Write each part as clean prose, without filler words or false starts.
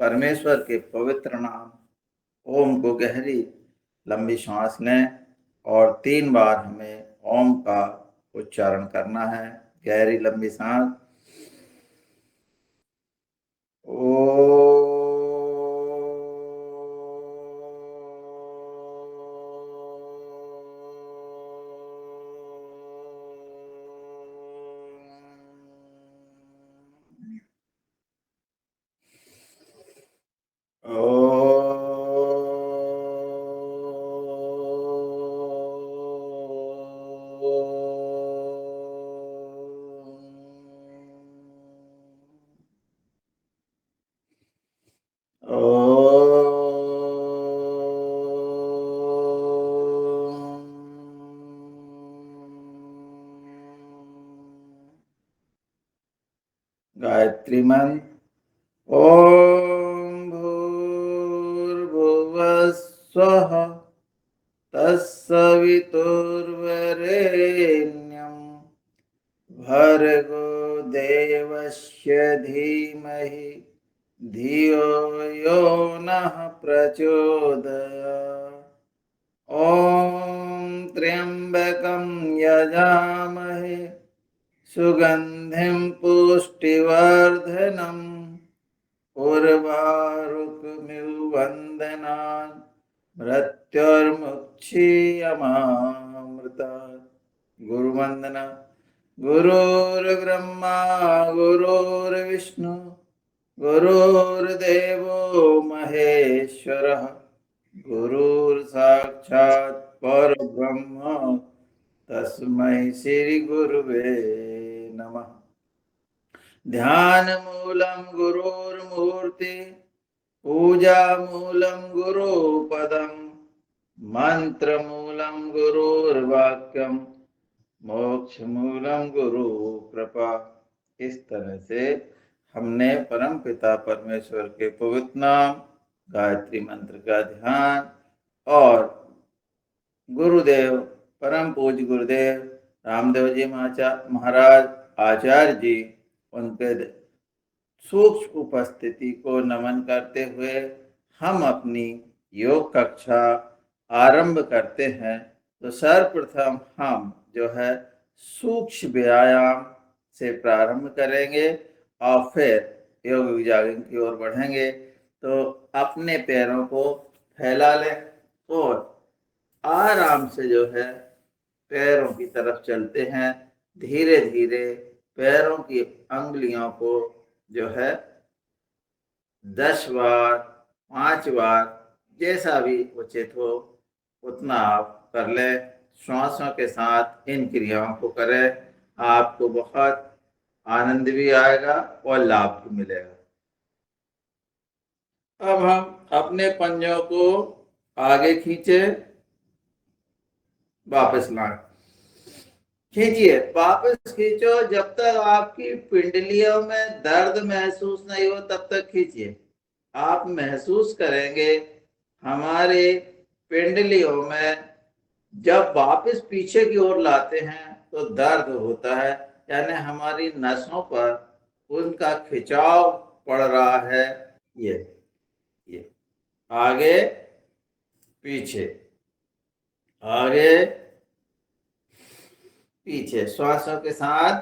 परमेश्वर के पवित्र नाम ओम को गहरी लंबी सांस लें और 3 बार हमें ओम का उच्चारण करना है। गहरी लंबी सांस। ओ गायत्री मंत्र। ओम भूर्भुवः स्वः तत्सवितुर्वरेण्यं भर्गो देवस्य धीमहि धियो यो नः प्रचोदयात्। ॐ त्र्यंबकं यजामहे सुगंधिं पुष्टिवर्धनम् उर्वारुकमिव वन्दनान् मृत्युर्मुक्षीयमामृतात्। गुरुवंदना। गुरुर्ब्रह्मा गुरुर्विष्णु गुरुर्देवो महेश्वरः गुरुर्साक्षात् परब्रह्म तस्मै श्री गुरुवे नमः। ध्यान मूलं गुरुर्मूर्ति पूजा मूलं गुरुपदं मंत्र मूलं गुरुर्वाक्यम मोक्ष मूलम गुरु कृपा। इस तरह से हमने परम पिता परमेश्वर के पवित्र नाम गायत्री मंत्र का ध्यान और गुरुदेव परम पूज्य गुरुदेव रामदेव जी महाराज आचार्य जी उनके सूक्ष्म उपस्थिति को नमन करते हुए हम अपनी योग कक्षा आरंभ करते हैं। तो सर्वप्रथम हम जो है सूक्ष्म व्यायाम से प्रारंभ करेंगे और फिर योग विजागरण की ओर बढ़ेंगे। तो अपने पैरों को फैला लें और आराम से जो है पैरों की तरफ चलते हैं। धीरे धीरे पैरों की अंगुलियों को जो है 10 बार 5 बार जैसा भी उचित हो उतना आप कर लें। श्वासों के साथ इन क्रियाओं को करें। आपको बहुत आनंद भी आएगा और लाभ भी मिलेगा। अब हम अपने पंजों को आगे खींचे, वापस लाएं। खींचिए, वापस खींचो। जब तक आपकी पिंडलियों में दर्द महसूस नहीं हो तब तक खींचिए। आप महसूस करेंगे हमारे पिंडलियों में जब वापस पीछे की ओर लाते हैं तो दर्द होता है, यानी हमारी नसों पर उनका खिंचाव पड़ रहा है। ये आगे पीछे आगे पीछे श्वासों के साथ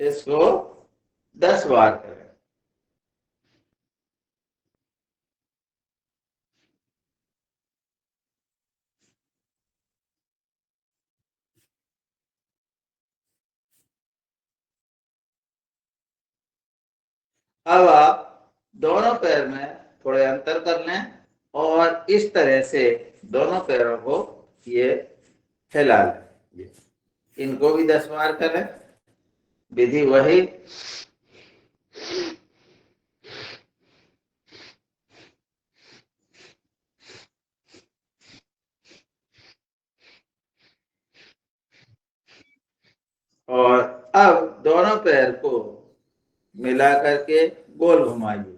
इसको 10 बार करें। अब आप दोनों पैर में थोड़े अंतर कर लें और इस तरह से दोनों पैरों को ये फैला लें। इनको भी 10 बार करें। विधि वही। और अब दोनों पैर को मिला करके गोल घुमाइए।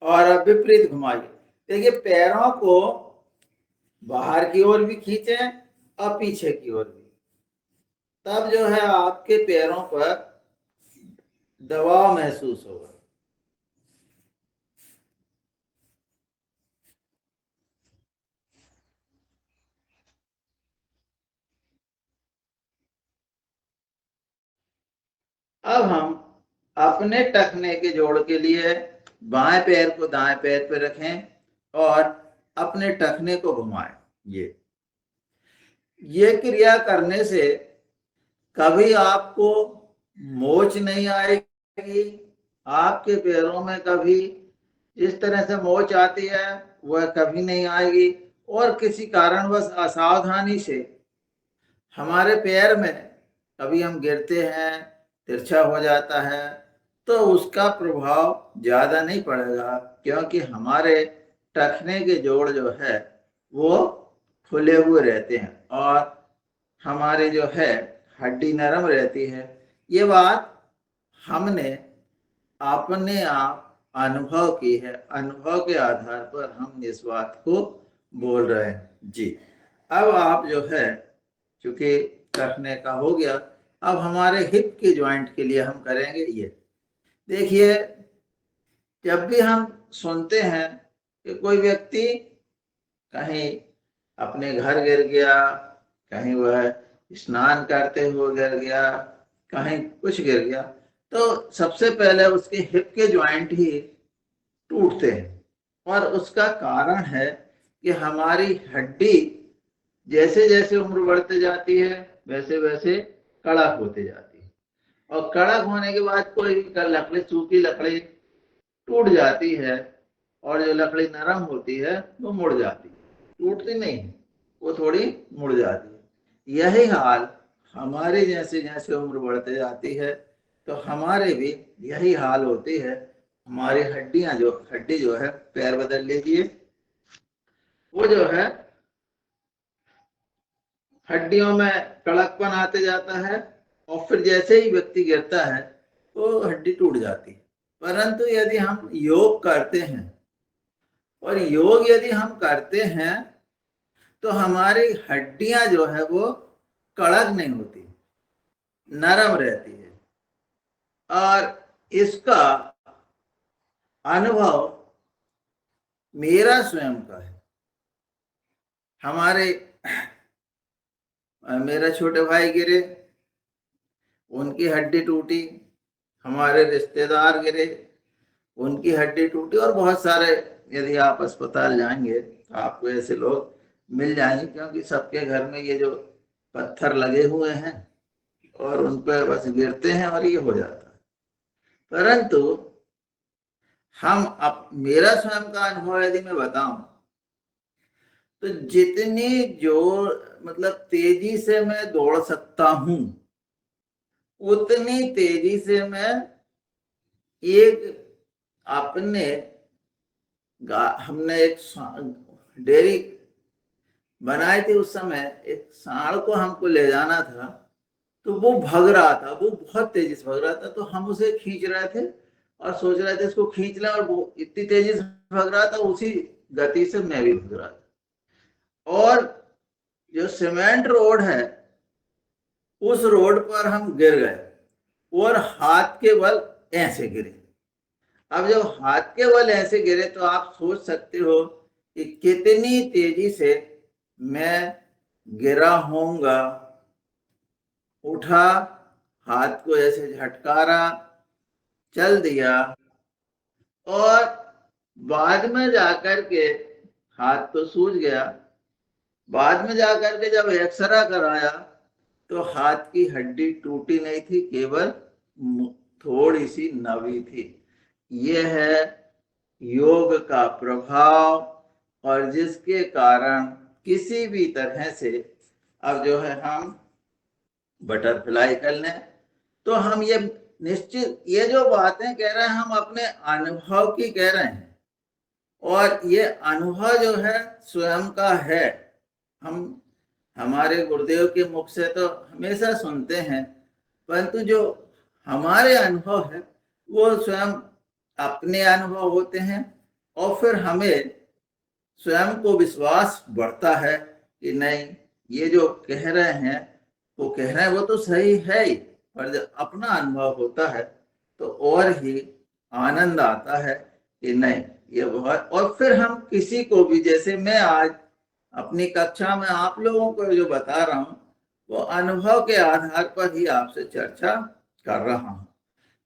और अब विपरीत घुमाइए। देखिए पैरों को बाहर की ओर भी खींचें और पीछे की ओर भी, तब जो है आपके पैरों पर दबाव महसूस होगा। अब हम अपने टखने के जोड़ के लिए बाएं पैर को दाएं पैर पर रखें और अपने टखने को घुमाएं। ये क्रिया करने से कभी आपको मोच नहीं आएगी, आपके पैरों में कभी जिस तरह से मोच आती है वह कभी नहीं आएगी, और किसी कारणवश असावधानी से हमारे पैर में कभी हम गिरते हैं, तिरछा हो जाता है, तो उसका प्रभाव ज़्यादा नहीं पड़ेगा, क्योंकि हमारे टखने के जोड़ जो है वो खुले हुए रहते हैं और हमारी जो है हड्डी नरम रहती है। ये बात हमने अपने आप अनुभव की है, अनुभव के आधार पर हम इस बात को बोल रहे हैं जी। अब आप जो है चूंकि रखने का हो गया, अब हमारे हिप के जॉइंट के लिए हम करेंगे ये। देखिए जब भी हम सुनते हैं कि कोई व्यक्ति कहीं अपने घर गिर गया, कहीं वह स्नान करते हुए गिर गया, कहीं कुछ गिर गया, तो सबसे पहले उसके हिप के जॉइंट ही टूटते हैं। और उसका कारण है कि हमारी हड्डी जैसे जैसे उम्र बढ़ते जाती है वैसे वैसे कड़क होते जाती है, और कड़क होने के बाद कोई लकड़ी, सूखी लकड़ी टूट जाती है और जो लकड़ी नरम होती है वो मुड़ जाती है, टूटती नहीं है, वो थोड़ी मुड़ जाती है। यही हाल हमारे जैसे जैसे उम्र बढ़ते जाती है तो हमारे भी यही हाल होती है। हमारी हड्डी जो है, पैर बदल लीजिए, वो जो है हड्डियों में कड़कपन आते जाता है, और फिर जैसे ही व्यक्ति गिरता है तो हड्डी टूट जाती है। परंतु यदि हम योग करते हैं, और योग यदि हम करते हैं, तो हमारी हड्डियां जो है वो कड़क नहीं होती, नरम रहती है। और इसका अनुभव मेरा स्वयं का है। मेरा छोटे भाई गिरे, उनकी हड्डी टूटी, हमारे रिश्तेदार गिरे, उनकी हड्डी टूटी, और बहुत सारे, यदि आप अस्पताल जाएंगे तो आपको ऐसे लोग मिल जाएंगे, क्योंकि सबके घर में ये जो पत्थर लगे हुए हैं और उन पर बस गिरते हैं और ये हो जाता है। परंतु मेरा स्वयं का अनुभव यदि मैं बताऊं, तो जितनी जोर मतलब तेजी से मैं दौड़ सकता हूं, उतनी तेजी से मैं एक अपने हमने एक डेयरी बनाई थी, उस समय एक सांड को हमको ले जाना था, तो वो भग रहा था, वो बहुत तेजी से भग रहा था, तो हम उसे खींच रहे थे और सोच रहे थे इसको खींच लें, और वो इतनी तेजी से भग रहा था, उसी गति से मैं भी भग रहा था। और जो सीमेंट रोड है, उस रोड पर हम गिर गए और हाथ के बल ऐसे गिरे। अब जब हाथ के बल ऐसे गिरे तो आप सोच सकते हो कि कितनी तेजी से मैं गिरा होऊंगा। उठा, हाथ को ऐसे झटकारा, चल दिया, और बाद में जाकर के हाथ तो सूज गया। बाद में जाकर के जब एक्सरा कराया तो हाथ की हड्डी टूटी नहीं थी, केवल थोड़ी सी नवी थी। यह है योग का प्रभाव, और जिसके कारण किसी भी तरह से अब जो है हम बटरफ्लाई कर लें, तो हम ये निश्चित, ये जो बातें कह रहे हैं हम अपने अनुभव की कह रहे हैं, और ये अनुभव जो है स्वयं का है। हम हमारे गुरुदेव के मुख से तो हमेशा सुनते हैं, परंतु जो हमारे अनुभव है वो स्वयं अपने अनुभव होते हैं, और फिर हमें स्वयं को विश्वास बढ़ता है कि नहीं, ये जो कह रहे हैं वो कह रहे हैं वो तो सही है ही, पर जब अपना अनुभव होता है तो और ही आनंद आता है कि नहीं ये बहुत। और फिर हम किसी को भी, जैसे मैं आज अपनी कक्षा में आप लोगों को जो बता रहा हूं वो अनुभव के आधार पर ही आपसे चर्चा कर रहा हूं।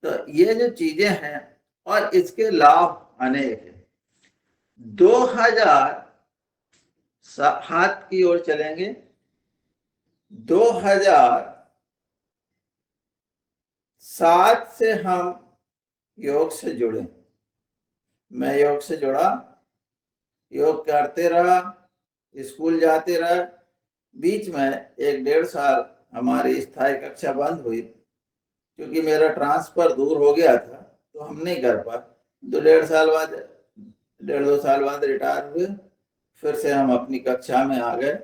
तो ये जो चीजें हैं और इसके लाभ अनेक हैं। 2007 की ओर चलेंगे। 2007 से हम योग से जुड़े, मैं योग से जुड़ा, योग करते रहा, स्कूल जाते रहा। बीच में 1-1.5 साल हमारी स्थायी कक्षा बंद हुई क्योंकि मेरा ट्रांसफर दूर हो गया था तो हम नहीं कर पाए। तो 1.5 साल बाद, 1.5-2 साल बाद रिटायर हुए, फिर से हम अपनी कक्षा में आ गए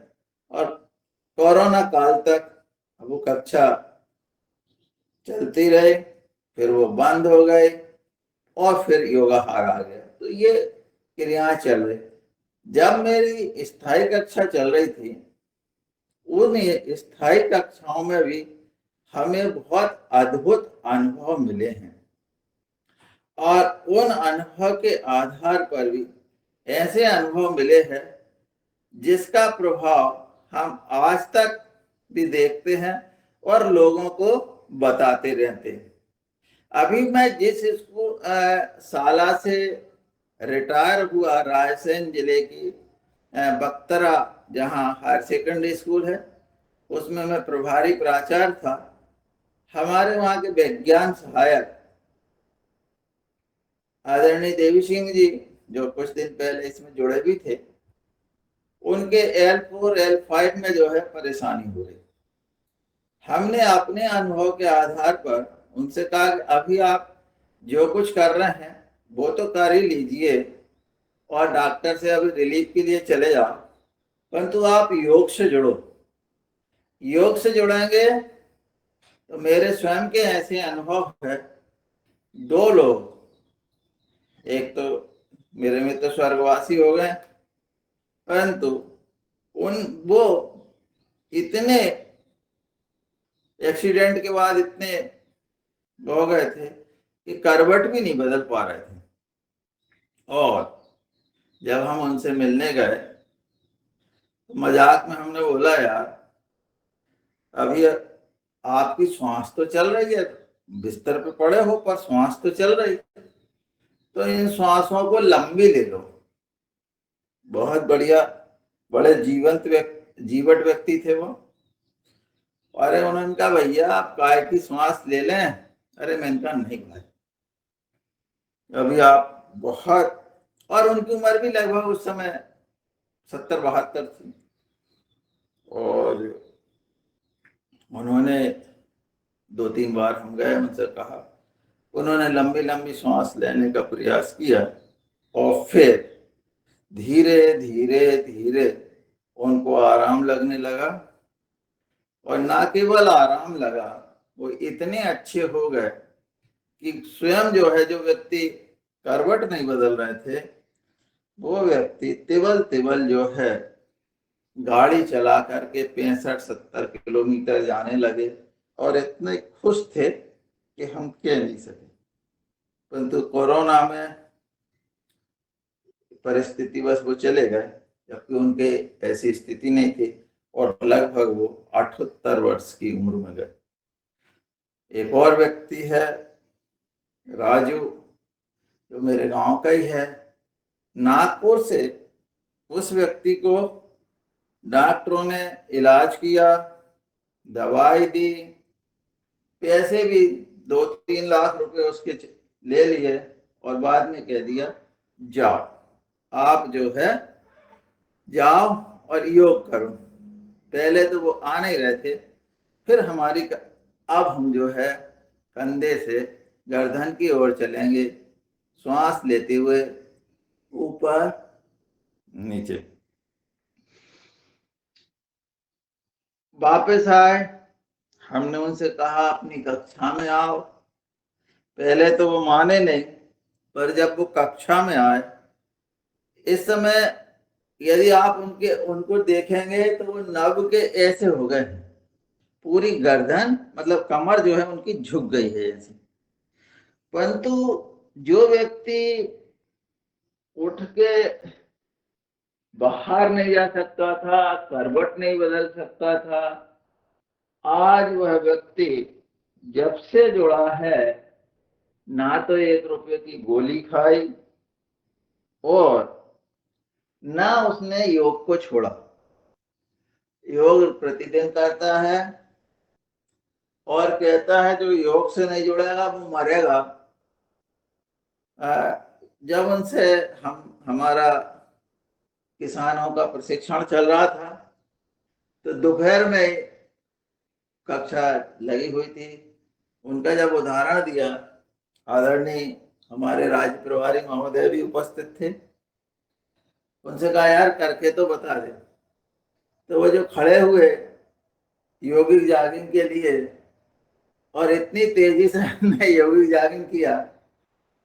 और कोरोना काल तक वो कक्षा चलती रही, फिर वो बंद हो गई और फिर योगाहार आ गया। तो ये क्रियाएं चल रही। जब मेरी स्थायी कक्षा चल रही थी, उन स्थायी कक्षाओं में भी हमें बहुत अद्भुत अनुभव मिले हैं और उन अनुभव के आधार पर भी ऐसे अनुभव मिले हैं जिसका प्रभाव हम आज तक भी देखते हैं और लोगों को बताते रहते हैं। अभी मैं जिस स्कूल साला से रिटायर हुआ, रायसेन जिले की बख्तरा जहाँ हायर सेकेंडरी स्कूल है, उसमें मैं प्रभारी प्राचार्य था। हमारे वहाँ के विज्ञान सहायक आदरणीय देवी सिंह जी, जो कुछ दिन पहले इसमें जुड़े भी थे, उनके L4 L5 में जो है परेशानी हो रही। हमने अपने अनुभव के आधार पर उनसे कहा कि अभी आप जो कुछ कर रहे हैं वो तो कर ही लीजिए और डॉक्टर से अभी रिलीफ के लिए चले जाओ, परंतु आप योग से जुड़ो। योग से जुड़ेंगे तो मेरे स्वयं के ऐसे अनुभव है। 2 लोग, एक तो मेरे मित्र स्वर्गवासी हो गए, परंतु वो इतने एक्सीडेंट के बाद इतने हो गए थे कि करवट भी नहीं बदल पा रहे थे। और जब हम उनसे मिलने गए तो मजाक में हमने बोला, यार अभी आपकी श्वास तो चल रही है, बिस्तर पे पड़े हो पर श्वास तो चल रही है, तो इन श्वासों को लंबी ले लो। बहुत बढ़िया, बड़े जीवट व्यक्ति थे वो। अरे उन्होंने कहा, भैया आप काय की श्वास ले लें। अरे मैंने कहा नहीं भाई, अभी आप बहुत, और उनकी उम्र भी लगभग उस समय 70-72 थी। और उन्होंने 2-3 बार हम गए, उनसे कहा, उन्होंने लंबी लंबी सांस लेने का प्रयास किया और फिर धीरे धीरे धीरे उनको आराम लगने लगा। और ना केवल आराम लगा, वो इतने अच्छे हो गए कि स्वयं जो है, जो व्यक्ति करवट नहीं बदल रहे थे, वो व्यक्ति तिबल तिबल जो है गाड़ी चला करके 65-70 किलोमीटर जाने लगे और इतने खुश थे कि हम कह नहीं सके। परंतु कोरोना में परिस्थिति बस वो चले गए, जबकि उनके ऐसी स्थिति नहीं थी और लगभग वो 78 वर्ष की उम्र में गए। एक और व्यक्ति है राजू, जो मेरे गांव का ही है, नागपुर से। उस व्यक्ति को डॉक्टरों ने इलाज किया, दवाई दी, पैसे भी 2-3 लाख रुपए उसके ले लिए और बाद में कह दिया, जाओ आप जो है जाओ और योग करो। पहले तो वो आ नहीं रहे थे, फिर अब हम जो है कंधे से गर्दन की ओर चलेंगे, श्वास लेते हुए ऊपर नीचे। वापस आए, हमने उनसे कहा अपनी कक्षा में आओ। पहले तो वो माने नहीं, पर जब वो कक्षा में आए इस समय यदि आप उनको देखेंगे तो वो नभ के ऐसे हो गए हैं, पूरी गर्दन मतलब कमर जो है उनकी झुक गई है ऐसी। परंतु जो व्यक्ति उठ के बाहर नहीं जा सकता था, करवट नहीं बदल सकता था, आज वह व्यक्ति जब से जुड़ा है, ना तो 1 रुपए की गोली खाई और ना उसने योग को छोड़ा। योग प्रतिदिन करता है और कहता है जो योग से नहीं जुड़ेगा वो मरेगा। जब उनसे हमारा किसानों का प्रशिक्षण चल रहा था तो दोपहर में कक्षा लगी हुई थी, उनका जब उदाहरण दिया, आदरणीय हमारे राज्य प्रभारी महोदय भी उपस्थित थे, उनसे कहा यार करके तो बता दे। तो वो जो खड़े हुए योगिक जॉगिंग के लिए और इतनी तेजी से हमने योगिक जॉगिंग किया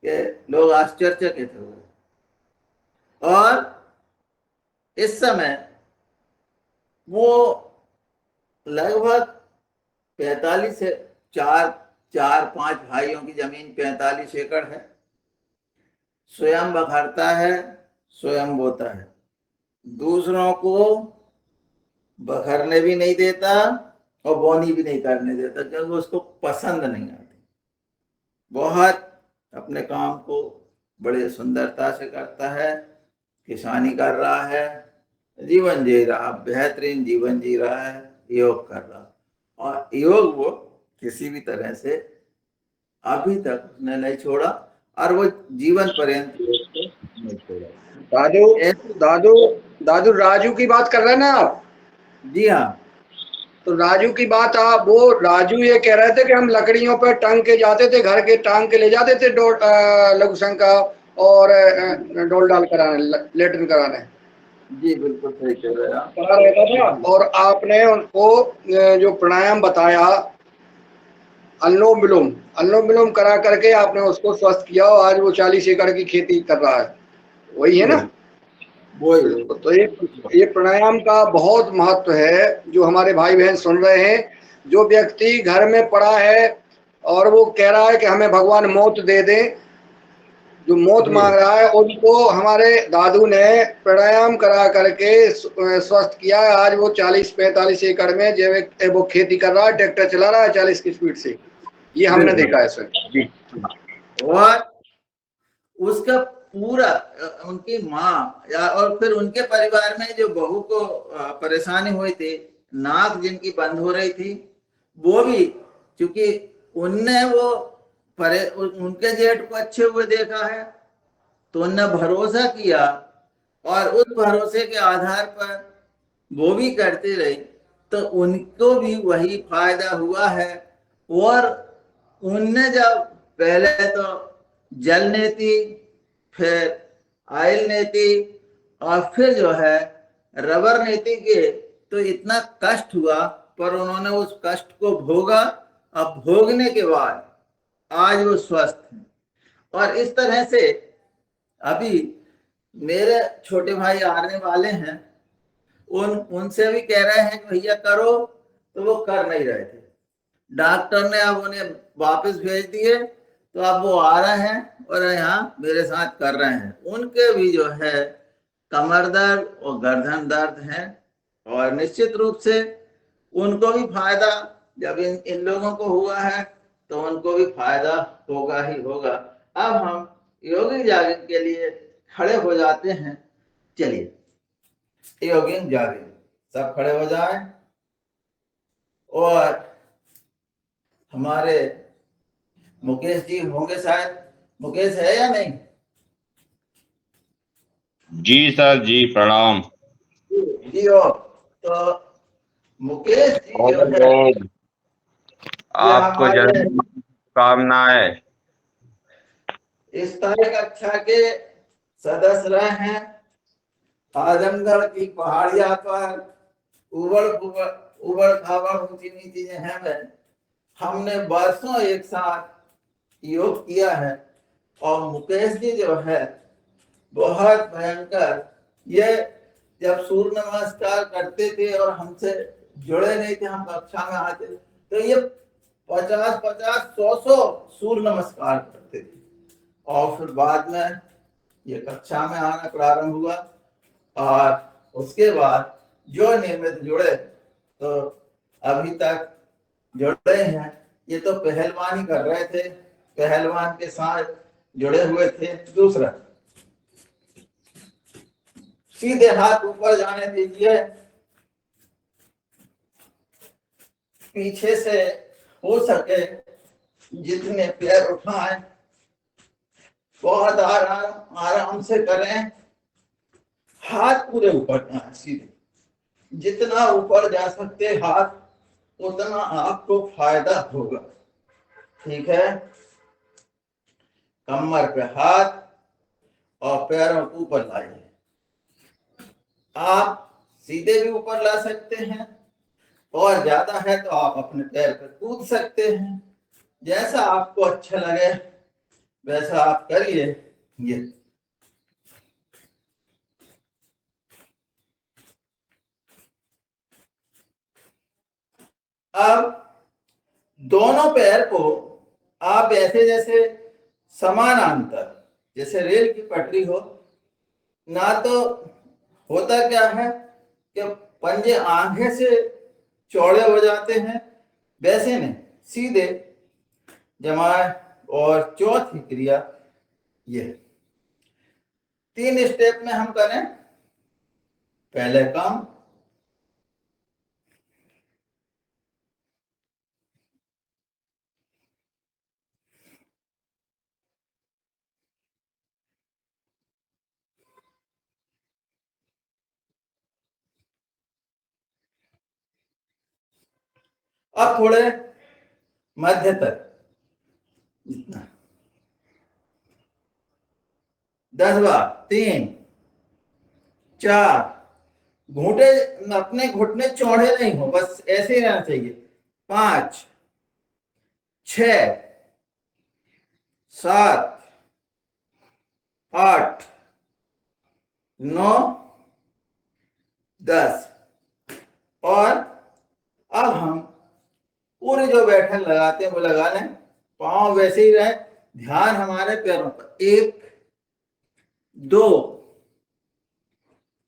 कि लोग आश्चर्यचकित हो गए। और इस समय वो लगभग 45 से 4-5 भाइयों की जमीन 45 एकड़ है, स्वयं बखरता है, स्वयं बोता है, दूसरों को बखरने भी नहीं देता और बोनी भी नहीं करने देता क्योंकि उसको पसंद नहीं आती। बहुत अपने काम को बड़े सुंदरता से करता है, किसानी कर रहा है, जीवन जी रहा, बेहतरीन जीवन जी रहा है, योग कर रहा। और योग वो किसी भी तरह से अभी तक उसने नहीं छोड़ा और वो जीवन पर्यंत नहीं छोड़ा। दादू दादू दादू राजू की बात कर रहे हैं ना आप? जी हाँ। तो राजू की बात आप वो राजू ये कह रहे थे कि हम लकड़ियों पर टांग के जाते थे, घर के टांग के ले जाते थे लघु शंका और डोल डाल कराने, लेटरिन कराने। जी बिल्कुल सही कह रहे हैं आप। करा रहता था और आपने उनको जो प्राणायाम बताया, अनुलोम विलोम करा करके आपने उसको स्वस्थ किया और आज वो 40 एकड़ की खेती कर रहा है। वही है ना? वही तो ये प्राणायाम का बहुत महत्व है, जो हमारे भाई बहन सुन रहे हैं। जो व्यक्ति घर में पड़ा है और वो कह रहा है कि हमें भगवान मौत दे दें, जो मौत मांग रहा है, उनको हमारे दादू ने प्राणायाम करा करके स्वस्थ किया है। आज वो 40-45 एकड़ में जो वो खेती कर रहा है, ट्रैक्टर चला रहा है 40 की स्पीड से। ये हमने देखा है सर जी। और उसका पूरा उनकी माँ या और फिर उनके परिवार में जो बहू को परेशानी हुई थी, नाक जिनकी बंद हो रही थी, वो भी क्योंकि उनने उनके जेठ को अच्छे हुए देखा है तो उनने भरोसा किया और उस भरोसे के आधार पर वो भी करती रही तो उनको भी वही फायदा हुआ है। और उनने जब पहले तो जल नीति, फिर आयल नीति और फिर जो है रबर नीति के, तो इतना कष्ट हुआ पर उन्होंने उस कष्ट को भोगा। अब भोगने के बाद आज वो स्वस्थ हैं। और इस तरह से अभी मेरे छोटे भाई आने वाले हैं, उनसे भी कह रहे हैं कि भैया करो, तो वो कर नहीं रहे थे। डॉक्टर ने अब उन्हें वापस भेज दिए तो अब वो आ रहे हैं और यहाँ मेरे साथ कर रहे हैं। उनके भी जो है कमर दर्द और गर्दन दर्द है और निश्चित रूप से उनको भी फायदा जब इन लोगों को हुआ है तो उनको भी फायदा होगा ही होगा। अब हम योगिक जॉगिंग के लिए खड़े हो जाते हैं। चलिए योगिक जॉगिंग, सब खड़े हो जाएं और हमारे मुकेश जी होंगे शायद। मुकेश है या नहीं? जी सर जी, प्रणाम जी हो। तो मुकेश जी जो है ये आपको हमारे शुभकामनाएं। स्थायी कक्षा के सदस्य रहे हैं। आजमगढ़ की पहाड़िया पर उबड़ खाबड़ ऊंची नीची जगह में हमने बरसों एक साथ योग किया है। और मुकेश जी जो है बहुत भयंकर। ये जब सूर्य नमस्कार करते थे और हमसे जुड़े नहीं थे, हम कक्षा में आते थे, तो ये 50-50, 100 सूर्य नमस्कार करते थे। और फिर बाद में ये कक्षा में आना प्रारंभ हुआ और उसके बाद जो नियमित जुड़े तो अभी तक जुड़े हैं। ये तो पहलवानी कर रहे थे, पहलवान के साथ जुड़े हुए थे। दूसरा, सीधे हाथ ऊपर जाने दीजिए, पीछे से हो सके जितने पैर उठाएं बहुत आराम आराम से करें। हाथ पूरे ऊपर जाए, सीधे जितना ऊपर जा सकते हाथ उतना आपको फायदा होगा। ठीक है, कमर पे हाथ और पैरों को ऊपर लाइए। आप सीधे भी ऊपर ला सकते हैं और ज्यादा है तो आप अपने पैर पर कूद सकते हैं। जैसा आपको अच्छा लगे वैसा आप करिए। ये अब दोनों पैर को आप ऐसे जैसे समानांतर, जैसे रेल की पटरी हो ना, तो होता क्या है कि पंजे आगे से चौड़े हो जाते हैं, वैसे नहीं, सीधे जमाए। और चौथी क्रिया ये 3 स्टेप में हम करें। पहले कम, अब थोड़े मध्य तक, जितना 10 बार, 3 4, घूंटे अपने घुटने चौड़े नहीं हो, बस ऐसे ही रहना चाहिए। 5 6 7 8 9 10। और अब हम पूरे जो बैठक लगाते हैं वो लगा लें, पांव वैसे ही रहे, ध्यान हमारे पैरों पर। 1 2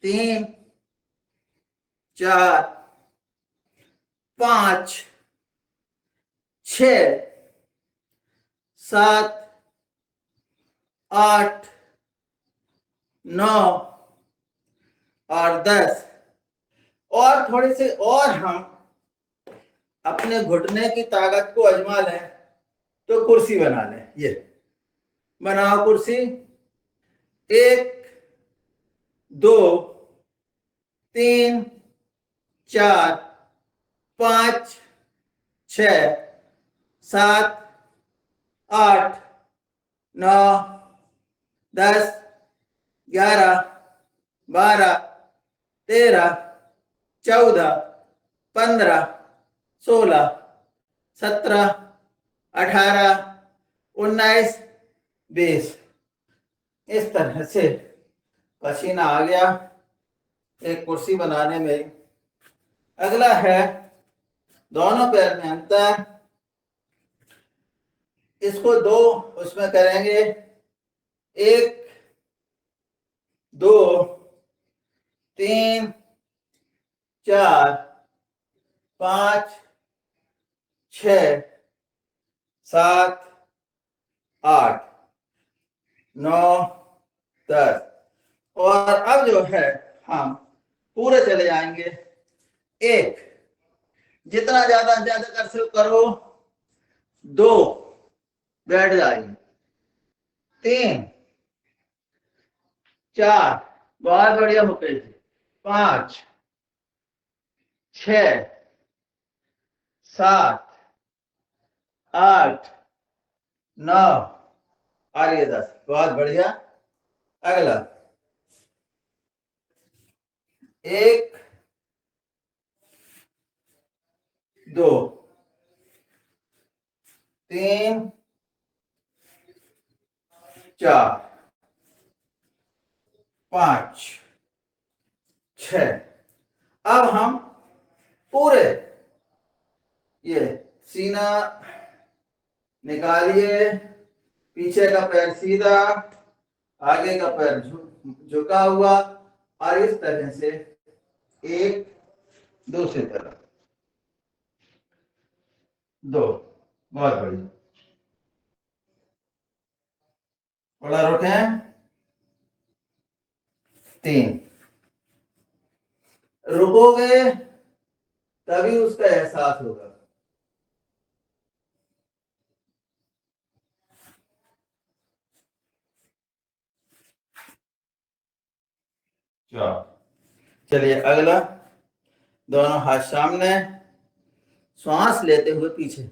3 4 5 6 7 8 9 और 10। और थोड़ी सी और हम अपने घुटने की ताकत को आजमा लें तो कुर्सी बना लें। ये बनाओ कुर्सी। 1 2 3 4 5 6 7 8 9 10 11 12 13 14 15 16 17 18 19 20। इस तरह से पसीना आ गया एक कुर्सी बनाने में। अगला है दोनों पैर में अंतर। इसको 2 उसमें करेंगे। 1 2 3 4 5 6 7 8 9 10। और अब जो है हम पूरे चले जाएंगे। 1, जितना ज्यादा कर सकते करो। 2, बैठ जाएंगे। 3 4, बहुत बढ़िया मुकेश जी। 5 6 7 8 9 और ये 10, बहुत बढ़िया। अगला 1 2 3 4 5 6। अब हम पूरे ये सीना निकालिए, पीछे का पैर सीधा, आगे का पैर झुका हुआ, और इस तरह से एक दूसरी तरफ 2। बहुत बढ़िया। थोड़ा रुकें। 3। रुकोगे तभी उसका एहसास होगा। 4। चलिए अगला, दोनों हाथ सामने, श्वास लेते हुए पीछे।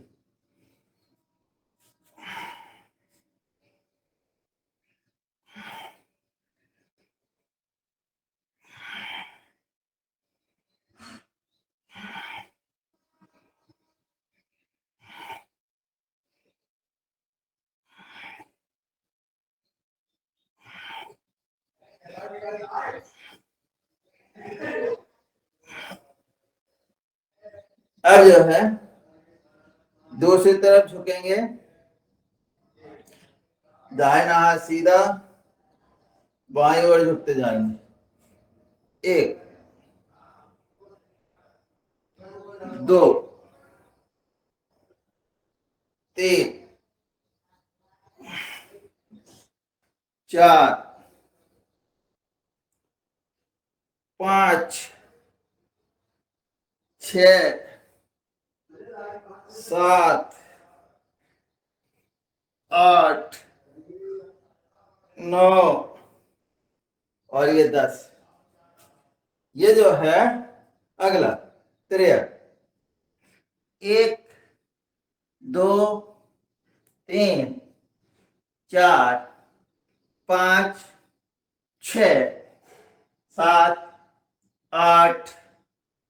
अब जो है दूसरी तरफ झुकेंगे, दाहिना हाथ सीधा, बाईं ओर झुकते जाएंगे। 1 2 3 4 5 6 7 8 9 और ये 10। ये जो है अगला त्रियक। 1 2 3 4 5 6 7 8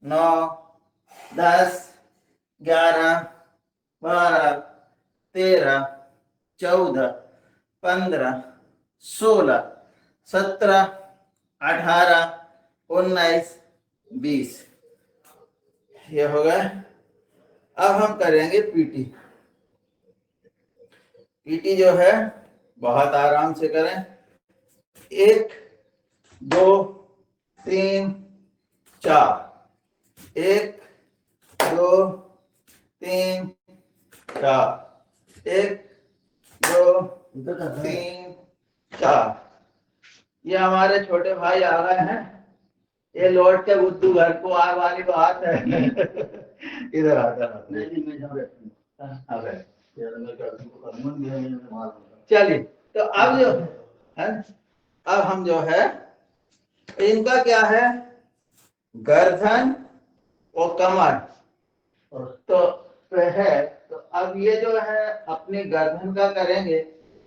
9 10 11 12 13 14 15 16 17 18 19 20। ये हो गए। अब हम करेंगे पीटी। पीटी जो है बहुत आराम से करें। 1 2 3 4 1 2 3 4 1 2 3 4। ये हमारे छोटे भाई आ गए हैं। ये लौट के बुद्धू घर को आने वाली बात है। इधर आता है। चलिए, तो अब जो है, अब हम जो है इनका क्या है, गर्दन और कमर तो है। तो अब ये जो है अपनी गर्दन का करेंगे,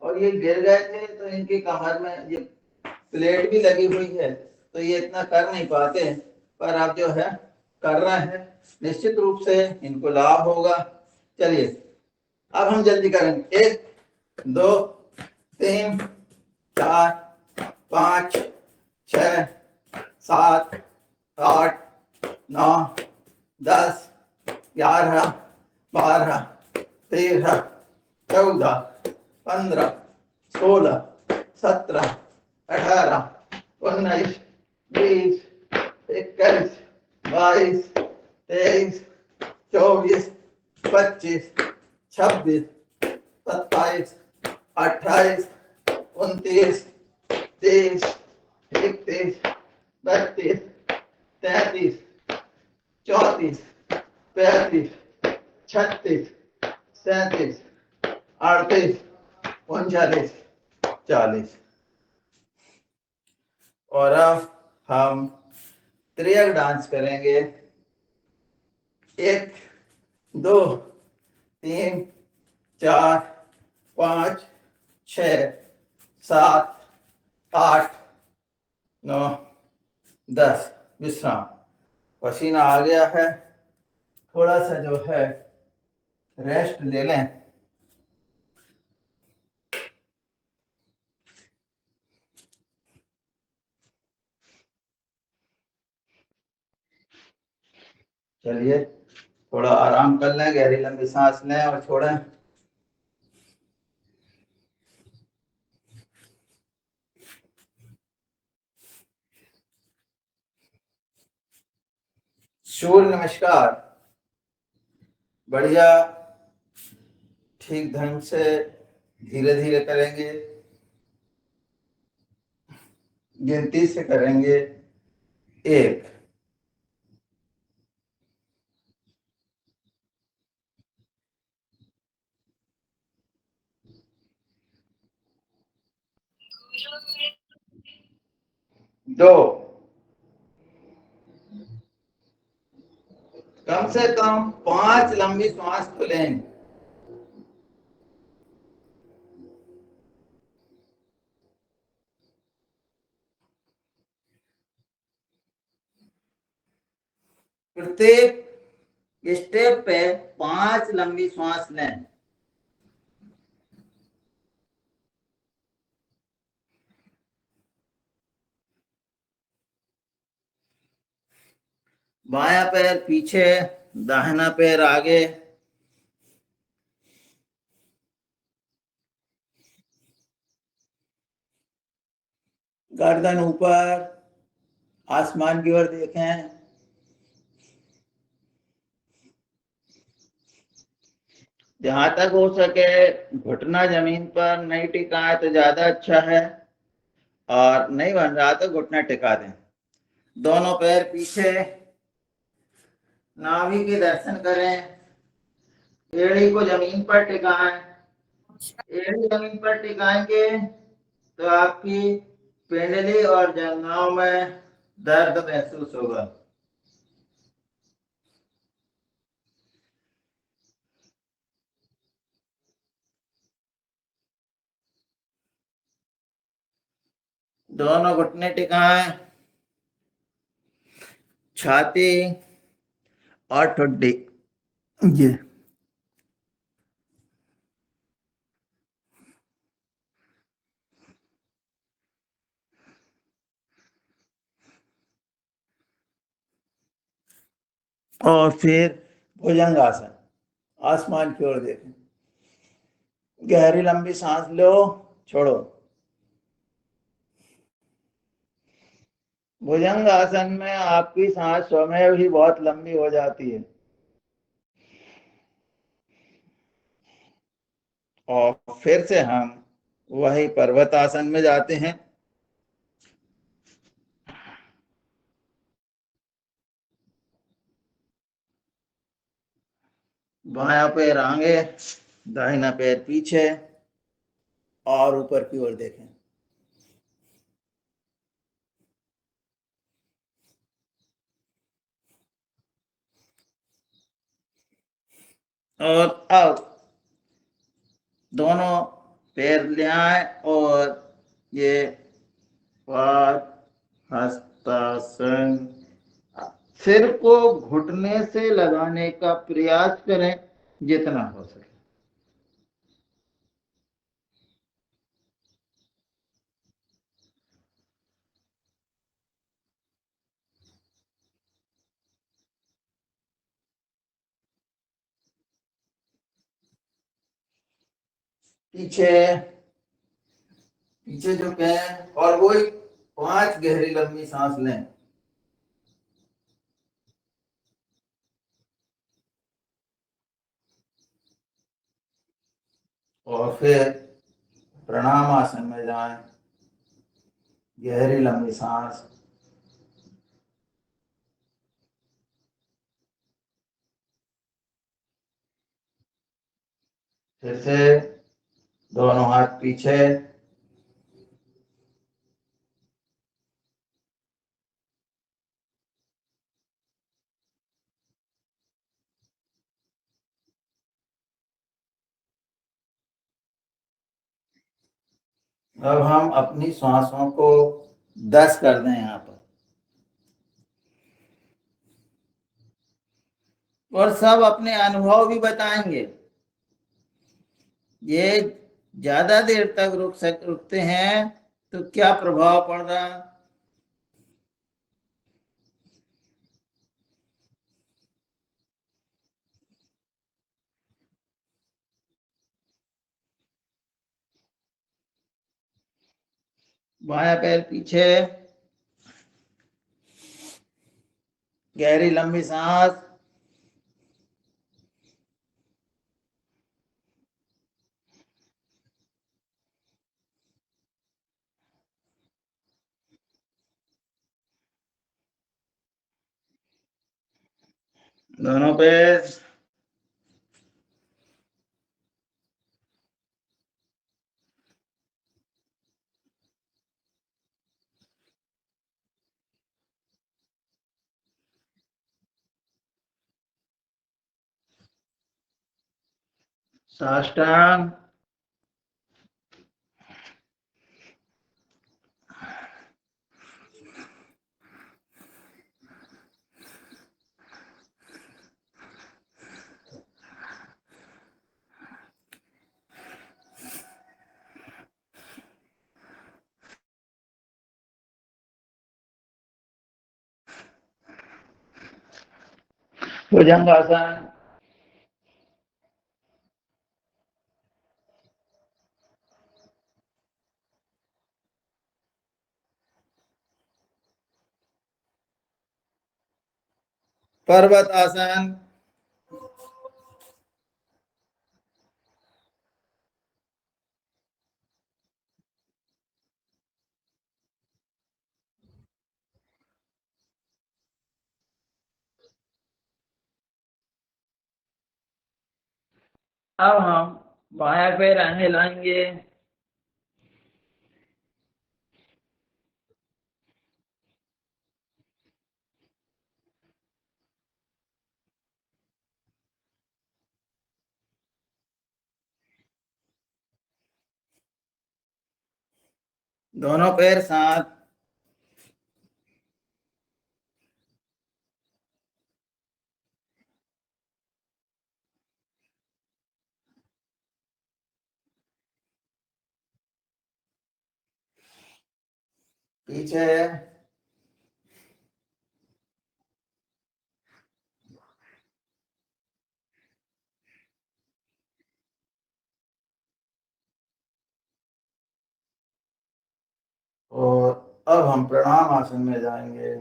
और ये गिर गए थे तो इनकी कमर में ये प्लेट भी लगी हुई है, तो ये इतना कर नहीं पाते, पर अब जो है कर रहे हैं, निश्चित रूप से इनको लाभ होगा। चलिए अब हम जल्दी करेंगे। 1 2 3 4 5 6 7 8 9 10 11 12 13 14 15 16 17 18 19 20 21 22 23 24 25 26 27 28 29 30 31 32 33 34 35 36 37 38 39 40। और अब हम त्रियक डांस करेंगे। 1 2 3 4 5 6 7 8 9 10। विश्राम। पसीना आ गया है, थोड़ा सा जो है रेस्ट ले लें। चलिए थोड़ा आराम कर लें, गहरी लंबी सांस लें और छोड़ें। सूर्य नमस्कार। बढ़िया, ठीक ढंग से धीरे धीरे करेंगे, गिनती से करेंगे। 1, 2, कम से कम 5 लंबी सांस तो लें। 1 स्टेप पे 5 लंबी सांस लें। बायां पैर पीछे, दाहिना पैर आगे। गर्दन ऊपर, आसमान की ओर देखें। जहां तक हो सके घुटना जमीन पर नहीं टिकाए तो ज्यादा अच्छा है, और नहीं बन रहा तो घुटना टिका दें। दोनों पैर पीछे, नाभि के दर्शन करें। एड़ी को जमीन पर टिकाएं। एड़ी जमीन पर टिकाएंगे तो आपकी पिंडली और जंघाओं में दर्द महसूस होगा। दोनों घुटने टिकाएं। छाती और ठुड्डी, ये और फिर भुजंगासन, आसमान की ओर देखें। गहरी लंबी सांस लो, छोड़ो। भुजंग आसन में आपकी सांस स्वयं ही बहुत लंबी हो जाती है। और फिर से हम वही पर्वत आसन में जाते हैं। बायां पैर आगे, दाहिना पैर पीछे और ऊपर की ओर देखें। और अब दोनों पैर ले आए और ये हस्तासन, सिर को घुटने से लगाने का प्रयास करें जितना हो सके। पीछे पीछे झुकें और वही 5 गहरी लंबी सांस लें। और फिर प्रणाम आसन में जाएं। गहरी लंबी सांस। फिर से दोनों हाथ पीछे। अब हम अपनी श्वासों को 10 कर दें यहाँ पर, और सब अपने अनुभव भी बताएंगे। ये ज्यादा देर तक रुकते हैं तो क्या प्रभाव पड़ रहा। बायां पैर पीछे, गहरी लंबी सांस। दोनों पैर, साष्टांग। भुजंगासन। पर्वत आसन। अब हम बायां पैर आगे लाएंगे, दोनों पैर साथ, पीछे, और अब हम प्रणाम आसन में जाएंगे।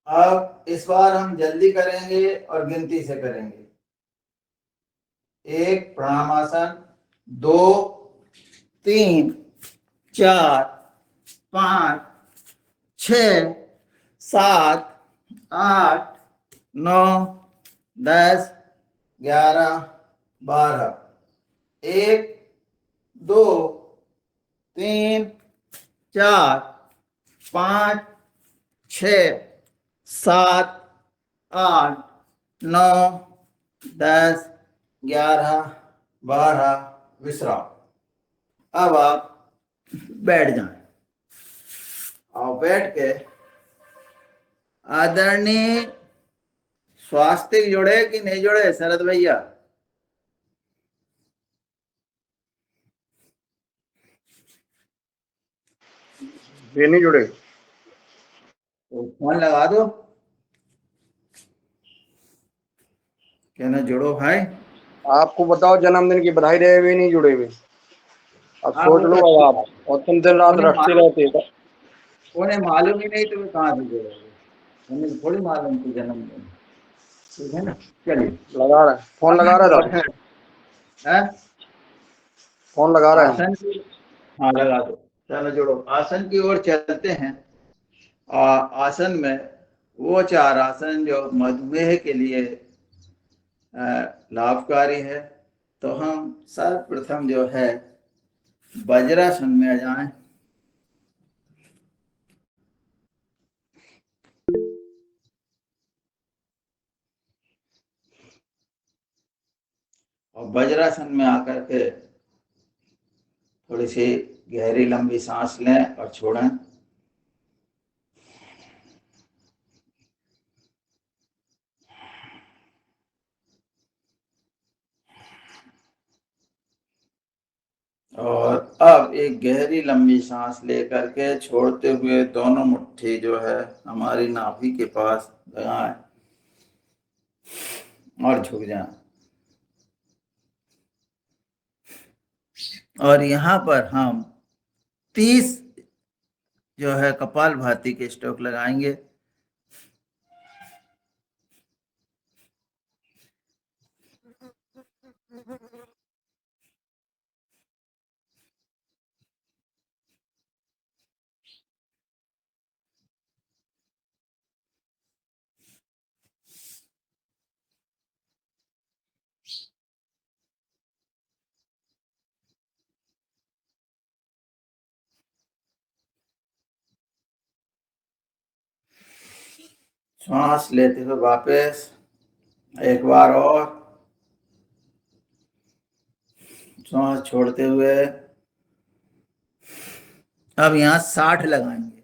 अब इस बार हम जल्दी करेंगे और गिनती से करेंगे। 1 प्रणाम आसन, 2, 3, 4, 5, 6, 7, 8, 9, 10, 11, 12। 1, 2, 3, 4, 5, 6, 7, 8, 9, 10, 11, 12। विश्राम। अब आप बैठ जाएं और बैठ के आदरणीय स्वास्तिक जुड़े कि नहीं जुड़े शरद भैया? ये नहीं जुड़े। तो फोन लगा दो, कहना जुड़ो भाई। आपको बताओ जन्मदिन की बधाई दे, भी नहीं जुड़े हुए। अब आप सोच लो अब आप, और तुम दिन रात रटते रहते हो। उन्हें मालूम ही नहीं, तुम्हें कहाँ से जुड़ोगे? उन्हें थोड़ी मालूम थी जन्मदिन, ठीक है ना? चलिए, लगा रहा है, फोन लगा रहा था, है फोन लगा रहा है। आसन की, हाँ लगा दो। चलो जुड़ो, आसन की ओर चलते हैं। आसन में वो 4 आसन जो मधुमेह के लिए लाभकारी है। तो हम सर्वप्रथम जो है वज्रासन में आ जाएं। और वज्रासन में आकर के थोड़ी सी गहरी लंबी सांस लें और छोड़ें। और अब एक गहरी लंबी सांस लेकर के छोड़ते हुए दोनों मुट्ठी जो है हमारी नाभि के पास लगाएं और झुक जाएं। और यहाँ पर हम 30 जो है कपालभाति के स्ट्रोक लगाएंगे। श्वास लेते हुए वापस एक बार और श्वास छोड़ते हुए। अब यहाँ 60 लगाएंगे।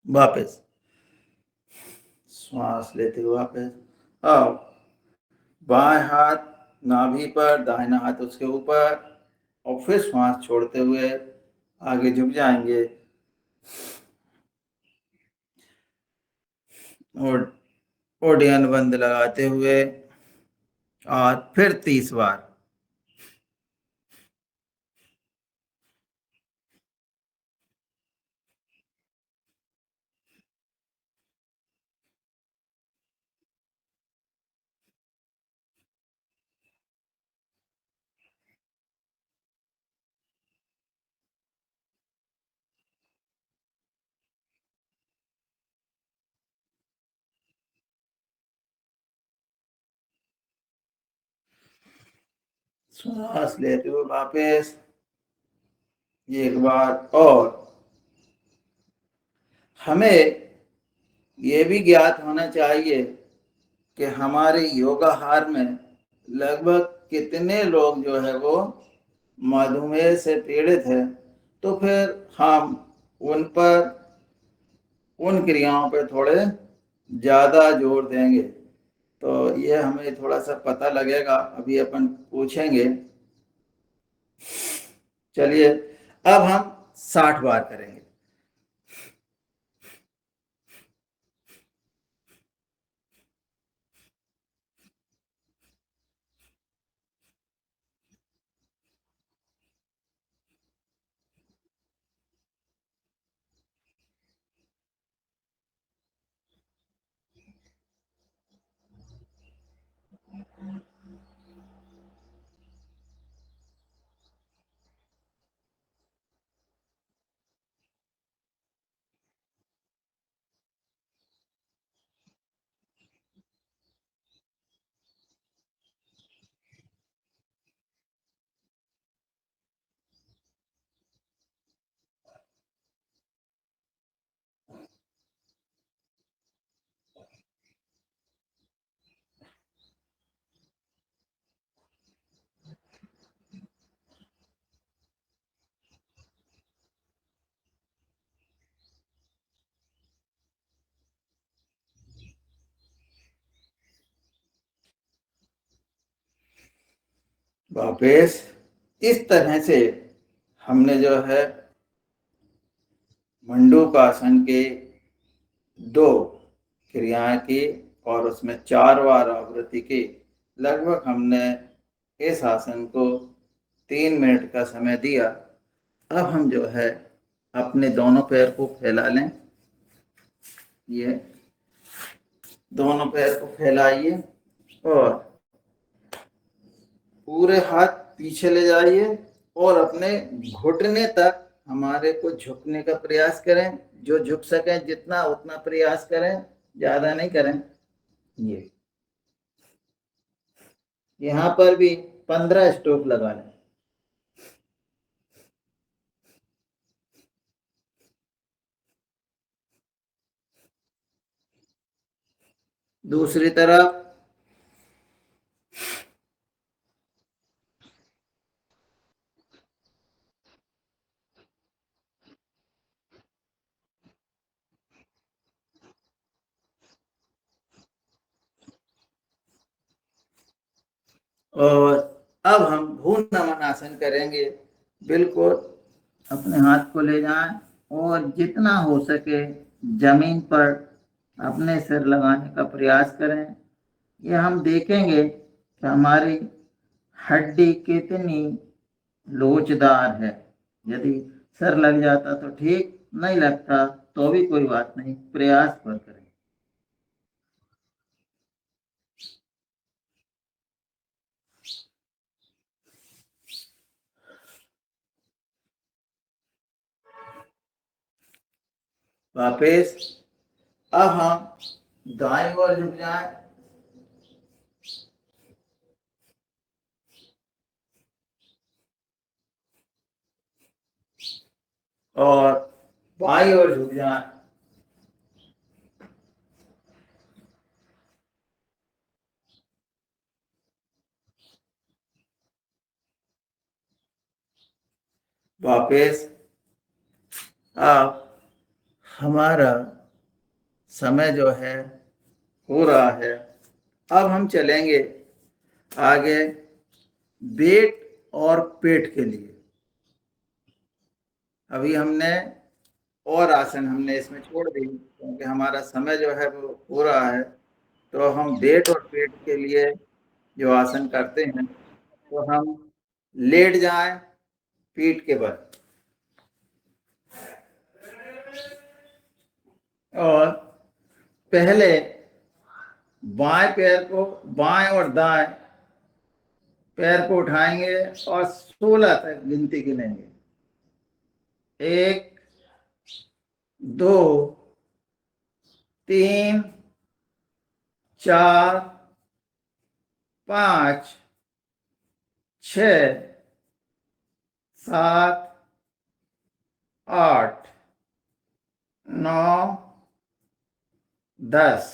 वापस श्वास लेते हुए वापस। अब बाएं हाथ नाभि पर, दाहिना हाथ उसके ऊपर, और फिर श्वास छोड़ते हुए आगे झुक जाएंगे और ओडियन बंद लगाते हुए और फिर 30 बार। श्वास लेते हुए वापस एक बार और। हमें ये भी ज्ञात होना चाहिए कि हमारे योगाहार में लगभग कितने लोग जो है वो मधुमेह से पीड़ित है, तो फिर हम उन पर, उन क्रियाओं पर थोड़े ज़्यादा जोर देंगे। तो ये हमें थोड़ा सा पता लगेगा, अभी अपन पूछेंगे। चलिए अब हम 60 बार करेंगे। वापस इस तरह से हमने जो है मंडूकासन के 2 क्रियाएं की और उसमें 4 बार आवृत्ति की। लगभग हमने इस आसन को 3 मिनट का समय दिया। अब हम जो है अपने दोनों पैर को फैला लें, ये दोनों पैर को फैलाइए और पूरे हाथ पीछे ले जाइए और अपने घुटने तक हमारे को झुकने का प्रयास करें। जो झुक सके जितना उतना प्रयास करें, ज्यादा नहीं करें। ये यहाँ पर भी 15 स्ट्रोक लगा लें। दूसरी तरफ और अब हम भ्रूण नमन आसन करेंगे। बिल्कुल अपने हाथ को ले जाएं और जितना हो सके जमीन पर अपने सिर लगाने का प्रयास करें। ये हम देखेंगे कि हमारी हड्डी कितनी लोचदार है। यदि सिर लग जाता तो ठीक, नहीं लगता तो भी कोई बात नहीं, प्रयास पर करें। वापस अब हम दाएं ओर झुक जाएं और बाईं ओर झुक जाएं। वापस अब हमारा समय जो है हो रहा है। अब हम चलेंगे आगे पेट और पेट के लिए। अभी हमने और आसन हमने इसमें छोड़ दी क्योंकि हमारा समय जो है वो हो रहा है। तो हम पेट और पेट के लिए जो आसन करते हैं तो हम लेट जाएं पीठ के बल और पहले बाएं पैर को, बाएं और दाएं पैर को उठाएंगे और 16 तक गिनती गिनेंगे। 1 2 3 4 5 6 7 8 9 10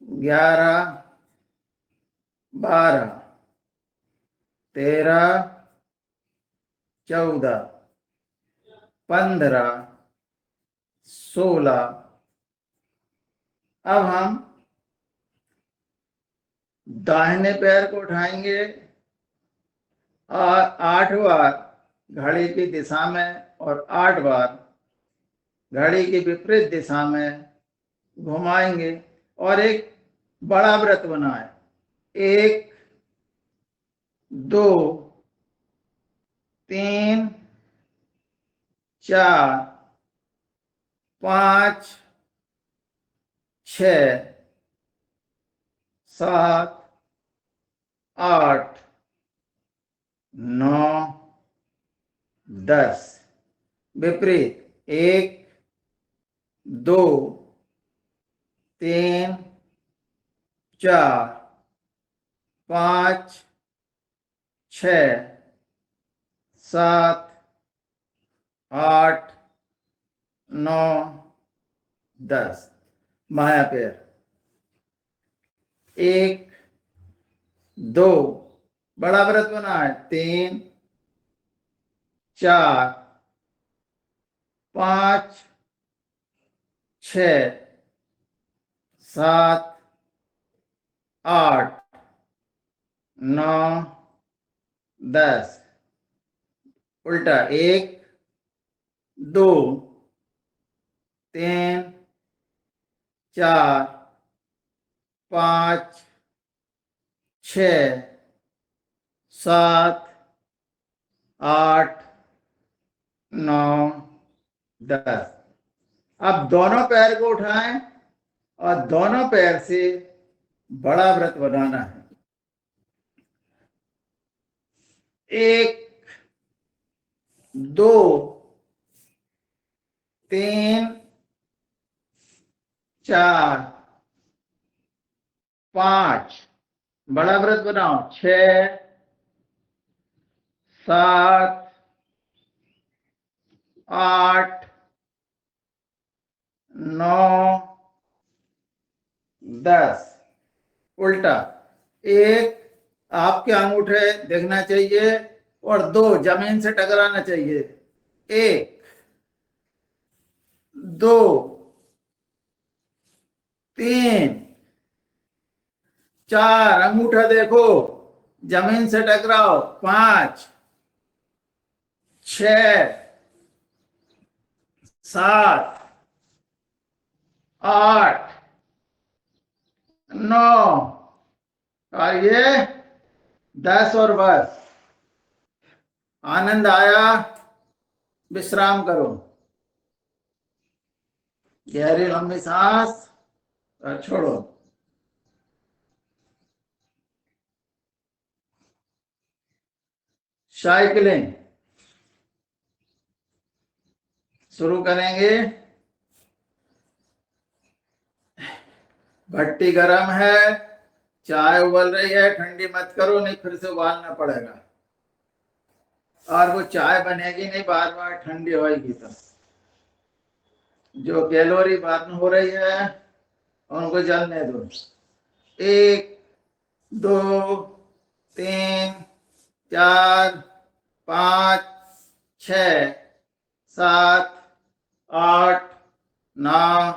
11 12 13 14 15 16। अब हम दाहिने पैर को उठाएंगे और 8 बार घड़ी की दिशा में और 8 बार घड़ी की विपरीत दिशा में घुमाएंगे और एक बड़ा व्रत बनाएं। 1 2 3 4 5 6 7 8 9 10 विपरीत। 1 2 3 4 5 6 7 8 9 10 बायां पैर। 1 2 बड़ा व्रत बना है। 3 4 5 6 7 8 9 10 उल्टा। 1 2 3 4 5 6 7 8 9 10। अब दोनों पैर को उठाएं और दोनों पैर से बड़ा व्रत बनाना है। 1 2 3 4 5 बड़ा व्रत बनाओ। 6 7 8 9 10 उल्टा। 1 आपके अंगूठे देखना चाहिए और 2 जमीन से टकराना चाहिए। 1 2 3 4 अंगूठा देखो जमीन से टकराओ। 5 6 7 8 9 और ये 10 और बस। आनंद आया, विश्राम करो। गहरी लंबी सांस और छोड़ो। साइकिलिंग शुरू करेंगे। भट्टी गर्म है, चाय उबल रही है, ठंडी मत करो नहीं फिर से उबालना पड़ेगा और वो चाय बनेगी नहीं, बार बार ठंडी होगी। तो जो कैलोरी बर्न हो रही है उनको जलने दो। 1 2 3 4 5 6 7 8 9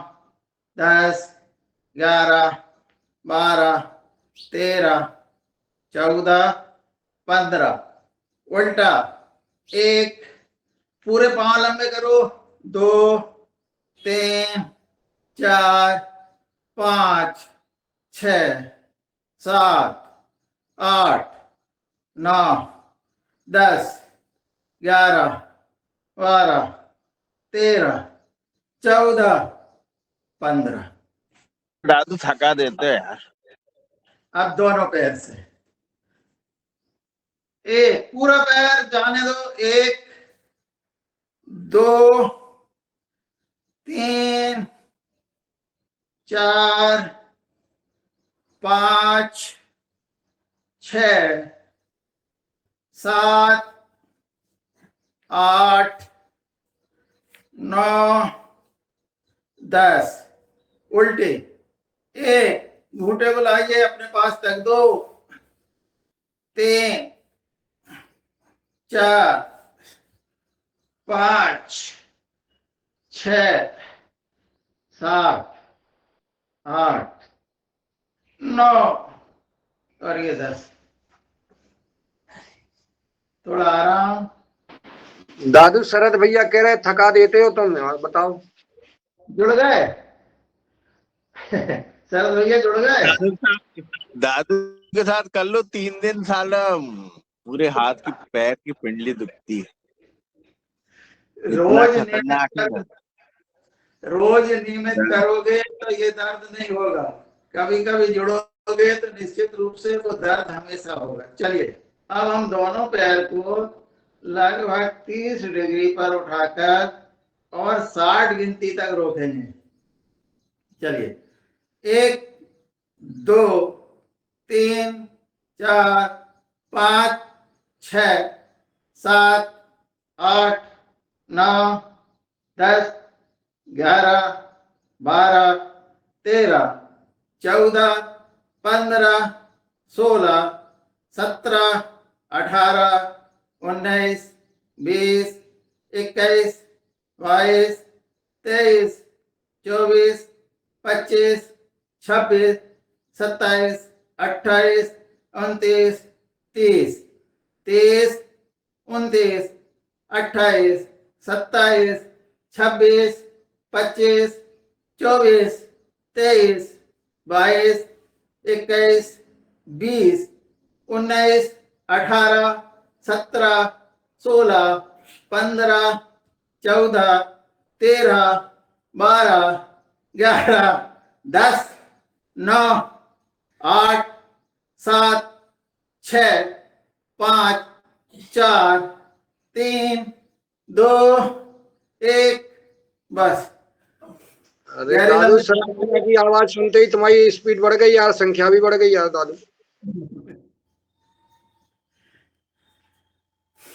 10 11 12 13 14 15 उल्टा। 1 पूरे पांव लंबे करो। 2 3 4 5 6 7 8 9 10 11 12 13 14 15। दादू थका देते हैं यार। अब दोनों पैर से 1 पूरा पैर जाने दो। 1 2 3 4 5 6 7 8 9 10 उल्टे। 1 घूंटे को लाइए अपने पास तक। 2 3 4 5 6 7 8 9 और ये 10। थोड़ा आराम। दादू शरद भैया कह रहे थका देते हो तुम, और बताओ। जुड़ गए? सर भैया जुड़ गए? दादू के साथ कर लो 3 दिन, साला पूरे हाथ की पैर की पिंडली दुखती है। इतना रोज खतरनाक है। रोज नियमित करोगे तो ये दर्द नहीं होगा। कभी कभी जुड़ोगे तो निश्चित रूप से वो दर्द हमेशा होगा। चलिए अब हम दोनों पैर को लगभग 30 डिग्री पर उठाकर और 60 गिनती तक रोकेंगे। चलिए 1 2 3 4 5 6 7 8 9 10 11 12 13 14 15 16 17 18 19 20 21 22 23 24 25 26 27 28 29 30 30 29 28 27 26 25 24 23 22 21 20 19 18 17 16 15 14 13 12, 11, 10, 9, 8, 7, 6, 5, 4, 3, 2, 1, बस। अरे दादू, शराब पीने की आवाज सुनते ही तुम्हारी स्पीड बढ़ गई यार, संख्या भी बढ़ गई यार दादू।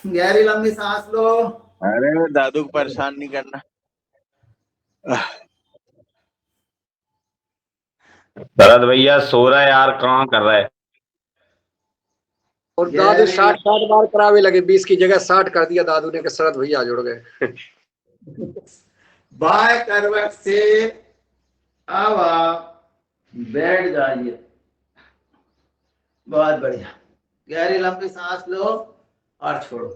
गहरी लंबी सांस लो। अरे दादू को परेशान नहीं करना। शरद भैया सो रहा है यार, कहाँ कर रहा है? और दादू 60 बार करावे लगे, 20 की जगह 60 कर दिया दादू ने कि शरद भैया जुड़ गए। बाएं करवट से अब आप बैठ जाइए। बहुत बढ़िया। गहरी लंबी सांस लो और छोड़ो।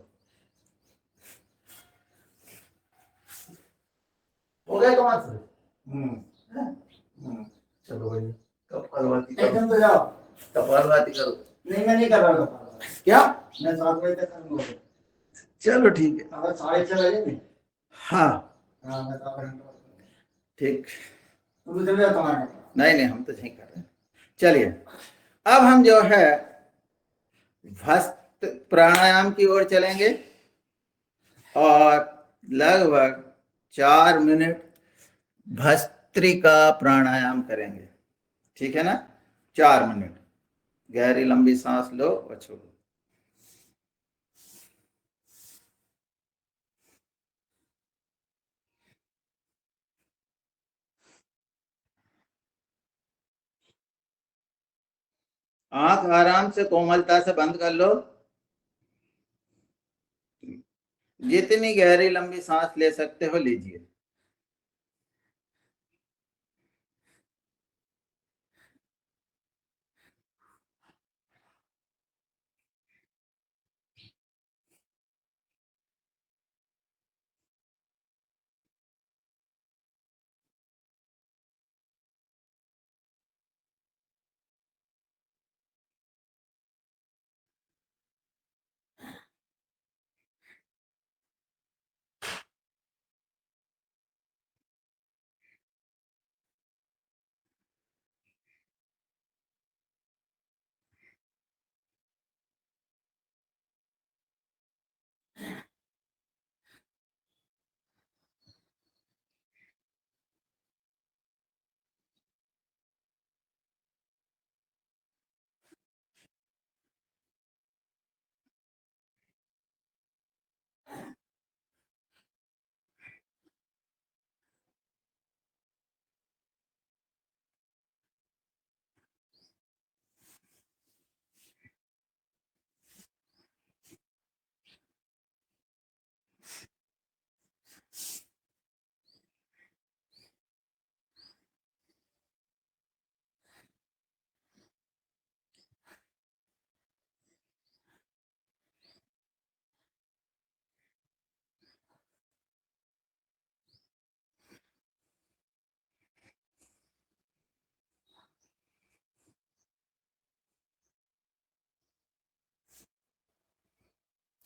हो गया कमाल से? चलो भाई, कपालभाति करो। तो जाओ कपालभाति करो। नहीं, मैं नहीं कर रहा हूँ। क्या? मैं 7 बजे तक करूंगा। चलो ठीक है। अगर 6:30 बजे। हाँ हाँ, मैं 7 घंटा ठीक। नहीं नहीं, हम तो यही कर रहे हैं। चलिए, अब हम जो है भस्त प्राणायाम की ओर चलेंगे और लगभग 4 मिनट भस्त्रिका प्राणायाम करेंगे। ठीक है ना? 4 मिनट गहरी लंबी सांस लो और छोड़ो। आंख आराम से कोमलता से बंद कर लो। जितनी गहरी लंबी सांस ले सकते हो लीजिए।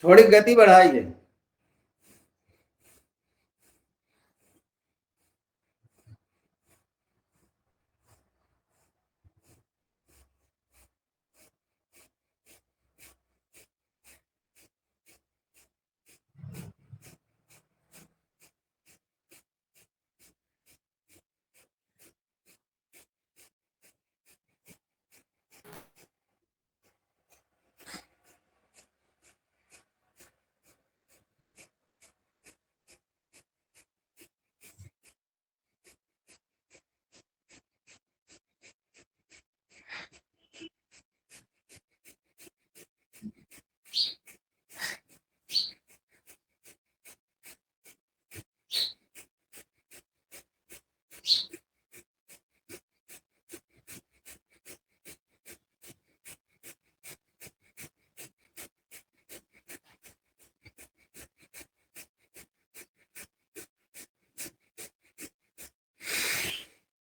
थोड़ी गति बढ़ाइए।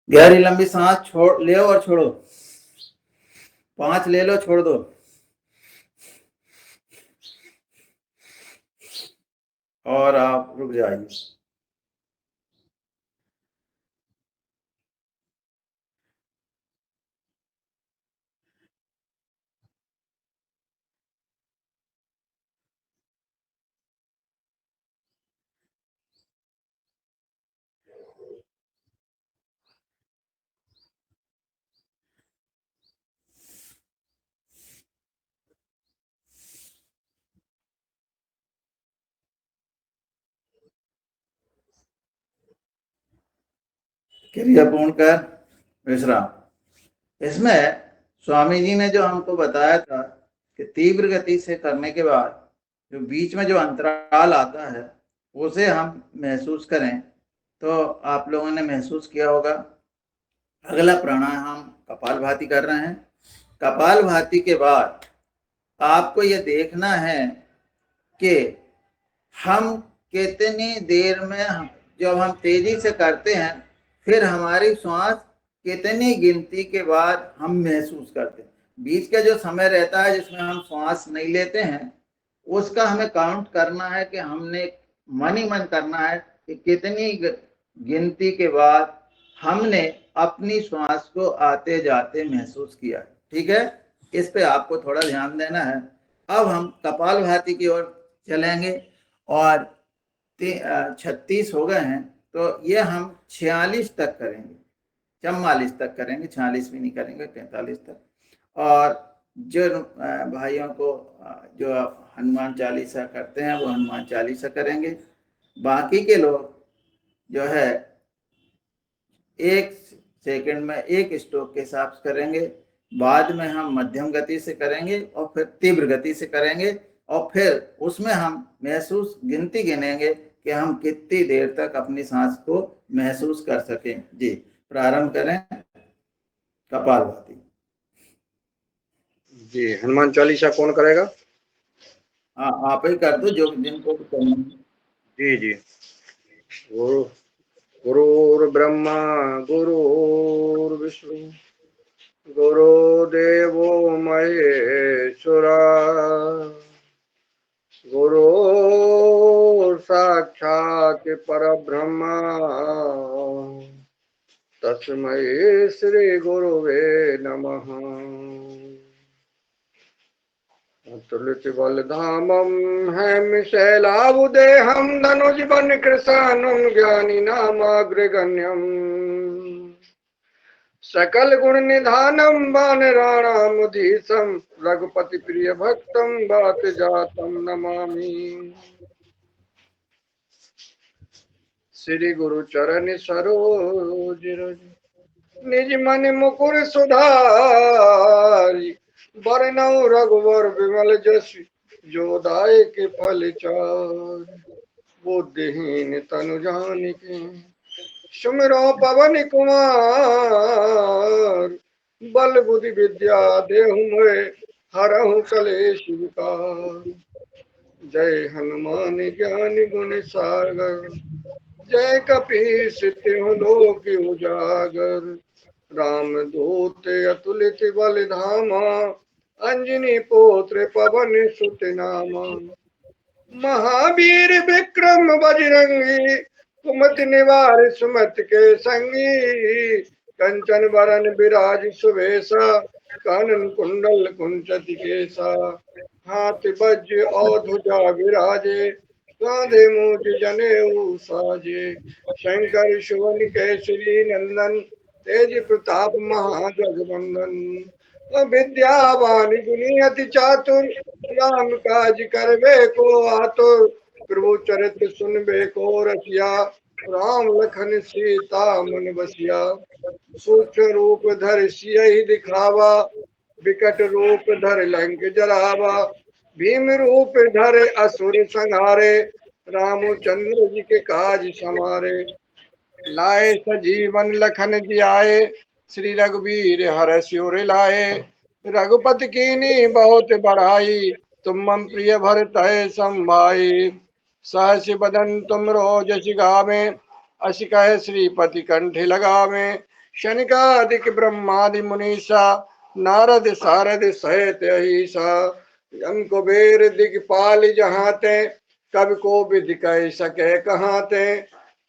गहरी लंबी सांस छोड़ ले और छोड़ो। 5 ले लो, छोड़ दो। और आप रुक जाइए। क्रिया पूर्ण कर विश्राम। इसमें स्वामी जी ने जो हमको बताया था कि तीव्र गति से करने के बाद जो बीच में जो अंतराल आता है उसे हम महसूस करें, तो आप लोगों ने महसूस किया होगा। अगला प्राणायाम कपालभाति कर रहे हैं। कपालभाति के बाद आपको ये देखना है कि हम कितनी देर में, जब हम तेजी से करते हैं फिर हमारी श्वास कितनी गिनती के बाद हम महसूस करते हैं। बीच का जो समय रहता है जिसमें हम श्वास नहीं लेते हैं, उसका हमें काउंट करना है कि हमने मन ही मन करना है कि कितनी गिनती के बाद हमने अपनी श्वास को आते जाते महसूस किया। ठीक है, इस पे आपको थोड़ा ध्यान देना है। अब हम कपालभाति की ओर चलेंगे और 36 हो गए हैं, तो ये हम 46 तक करेंगे, 44 तक करेंगे, 46 भी नहीं करेंगे, 43 तक। और जो भाइयों को जो हनुमान चालीसा करते हैं वो हनुमान चालीसा करेंगे। बाकी के लोग जो है 1 सेकंड में 1 स्ट्रोक के हिसाब से करेंगे। बाद में हम मध्यम गति से करेंगे और फिर तीव्र गति से करेंगे, और फिर उसमें हम महसूस गिनती गिनेंगे कि हम कितनी देर तक अपनी सांस को महसूस कर सकें। जी, प्रारंभ करें कपालभाति। जी, हनुमान चालीसा कौन करेगा? हाँ, आप ही कर दो, जो जिनको करना है। जी जी। गुरु गुरुर्ब्रह्मा गुरुर्विष्णु गुरुदेवो महेश्वरा गुरु साक्षात् परब्रह्मा तस्मै श्री गुरुवे नमः। अतुलित बलधामं हेमशैलाबुदेहं धनुजवन कृशानं ज्ञानी नामाग्रगण्यम् सकल गुण निधानं वानराणामुधीशं रघुपति प्रिय भक्तं वात जातं नमामि। श्री गुरु चरण सरोज रज निज मन मुकुर सुधारि बरनउँ रघुवर विमल जस जो दायक फल चार। बुद्धिहीन तनु जानिके सुमिरो पवन कुमार बल बुद्धि विद्या देहु मोहे हरहु कलेश विकार। जय हनुमान ज्ञान गुण सागर जय कपीस तिहुँ लोक उजागर। राम दूत अतुलित बल धामा अंजनी पुत्र पवन सुत नामा। महावीर विक्रम बजरंगी कुमति निवार सुमत के संगी। कंचन वरन विराज सुवेशा कानन कुंडल कुंचत केसा। हाथ वज्र और ध्वजा विराजे कांधे मूज जनेऊ साजे। शंकर सुवन केसरी नंदन तेज प्रताप महाजगवंदन। विद्यावान गुणी अति चातुर राम काज करबे को आतुर। प्रभु चरित्र सुनबे को रसिया राम लखन सीता मन बसिया। सूक्ष्म रूप धर सियहि दिखावा विकट रूप धर लंक जरावा। भीम रूप धर असुर संहारे रामचंद्र जी के काज समारे। लाए सजीवन लखन जियाए श्री रघुवीर हर्ष उर लाए। रघुपति कीनी बहुत बढ़ाई तुम मम प्रिय भरतहि संभाई। सहस बदन तुम रोजस गावे अस कह श्रीपति कंठ लगावे। शनिकादिक ब्रह्मादि मुनीसा नारद सारद सहित अहिसा। यम कुबेर दिगपाल जहाते कवि को विधि कह सके कहाते।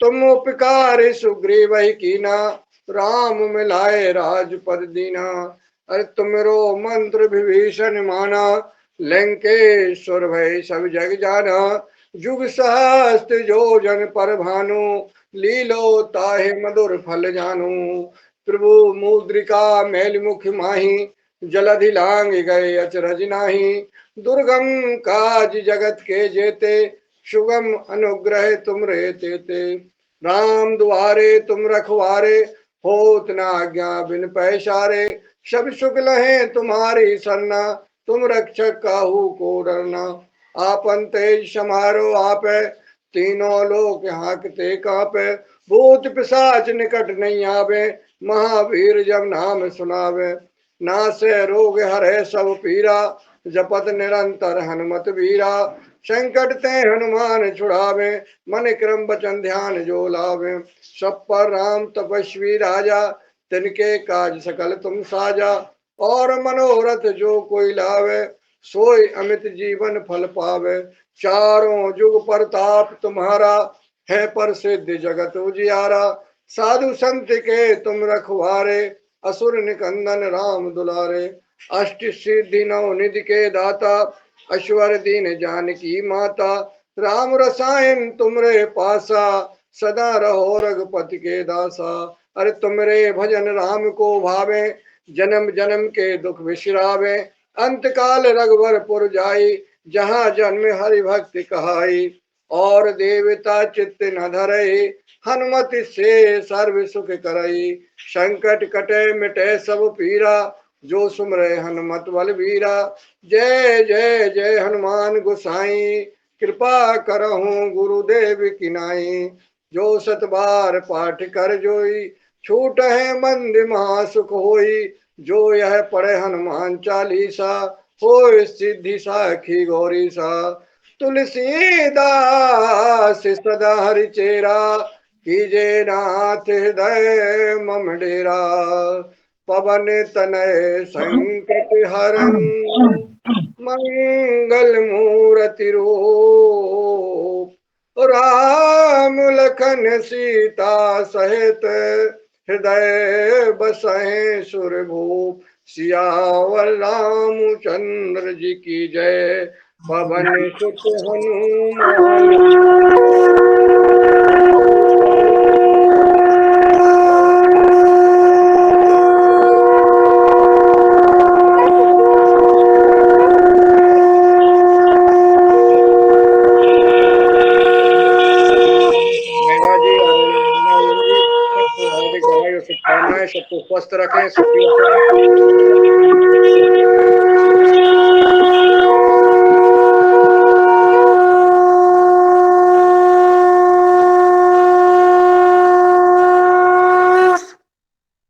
तुम उपकार सुग्रीव कीना राम मिलाए राजपद दीना। अरे तुमरो मंत्र विभीषण माना लंकेश्वर भय सब जग जाना। जुग सहस्त्र जो जन पर भानु लीलो ताहि मधुर फल जानू। प्रभु मुद्रिका मैल मुख माही जलधि लांग गए अचरज नाही। दुर्गम काज जगत के जेते सुगम अनुग्रह तुम रे तेते। राम दुआरे तुम रखवारे, होत न आज्ञा बिन पैसारे। सब सुख लहे तुम्हारी सरना, तुम रक्षक काहू को डरना। आपन तेज समारो आपे, तीनों लोक हाँकते कापे। भूत पिशाच निकट नहीं आवे, महावीर जब नाम सुनावे। नासे रोग हरे सब पीरा, जपत निरंतर हनुमत वीरा। संकट ते हनुमान छुड़ावे, मन क्रम वचन ध्यान जो लावे। सब पर राम तपस्वी राजा, तिनके काज सकल तुम साजा। और मनोरथ जो कोई लावे, सोई अमित जीवन फल पावे। चारों जुग परताप तुम्हारा, है प्रसिद्ध जगत उजियारा। साधु संत के तुम रखवारे, असुर निकंदन राम दुलारे। अष्ट सिद्धि नौ निधि के दाता, ऐश्वर दीन जानकी माता। राम रसायन तुमरे पासा, सदा रहो रघुपति के दासा। अरे तुमरे भजन राम को भावे, जन्म जन्म के दुख विश्रावे। अंत काल रघुवर जाई, जहाँ जन्म हरि भक्ति कहाई। और देवता चित्त न धरई, हनुमत से सर्व सुख करई। संकट कटे मिटे सब पीरा, जो सुमरे हनुमत बल वीरा। जय जय जय हनुमान गोसाई, कृपा करहूं गुरुदेव की नाई। जो सत बार पाठ कर जोई, छूट है मंद महासुख होई। जो यह पढ़े हनुमान चालीसा, होय सिद्धि साखी गौरी सा। तुलसीदास सदा हरि चेरा, कीजे नाथ हृदय मम डेरा। पवन तनय संकट हरन, मंगल मूर्ति रूप। राम लखन सीता सहित, हृदय बसहि सुरभूप। सियावर रामचंद्र जी की जय, पवन सुत हनुमान। मेघा जी आदरणीय जी, सबको हार्दिक बधाई और शुभकामनाएं। सबको स्वस्थ रखें, सुखी रखें।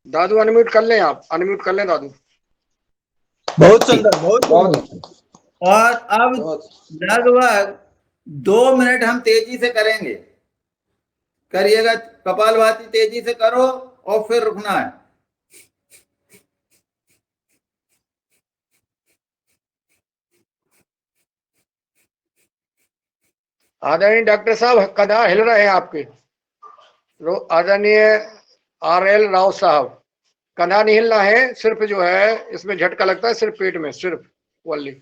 दादू अनम्यूट कर लें, आप अनम्यूट कर लें दादू। बहुत सुंदर, बहुत बहुत सुंदर। और अब बहुत लगभग 2 मिनट हम तेजी से करेंगे। करिएगा, कपालभाति तेजी से करो और फिर रुकना है। आदरणीय डॉक्टर साहब, कदा हिल रहे हैं आपके। आदरणीय RL राव साहब, कंधा नहीं हिलना है, सिर्फ जो है इसमें झटका लगता है, सिर्फ पेट में, सिर्फ वल्ली।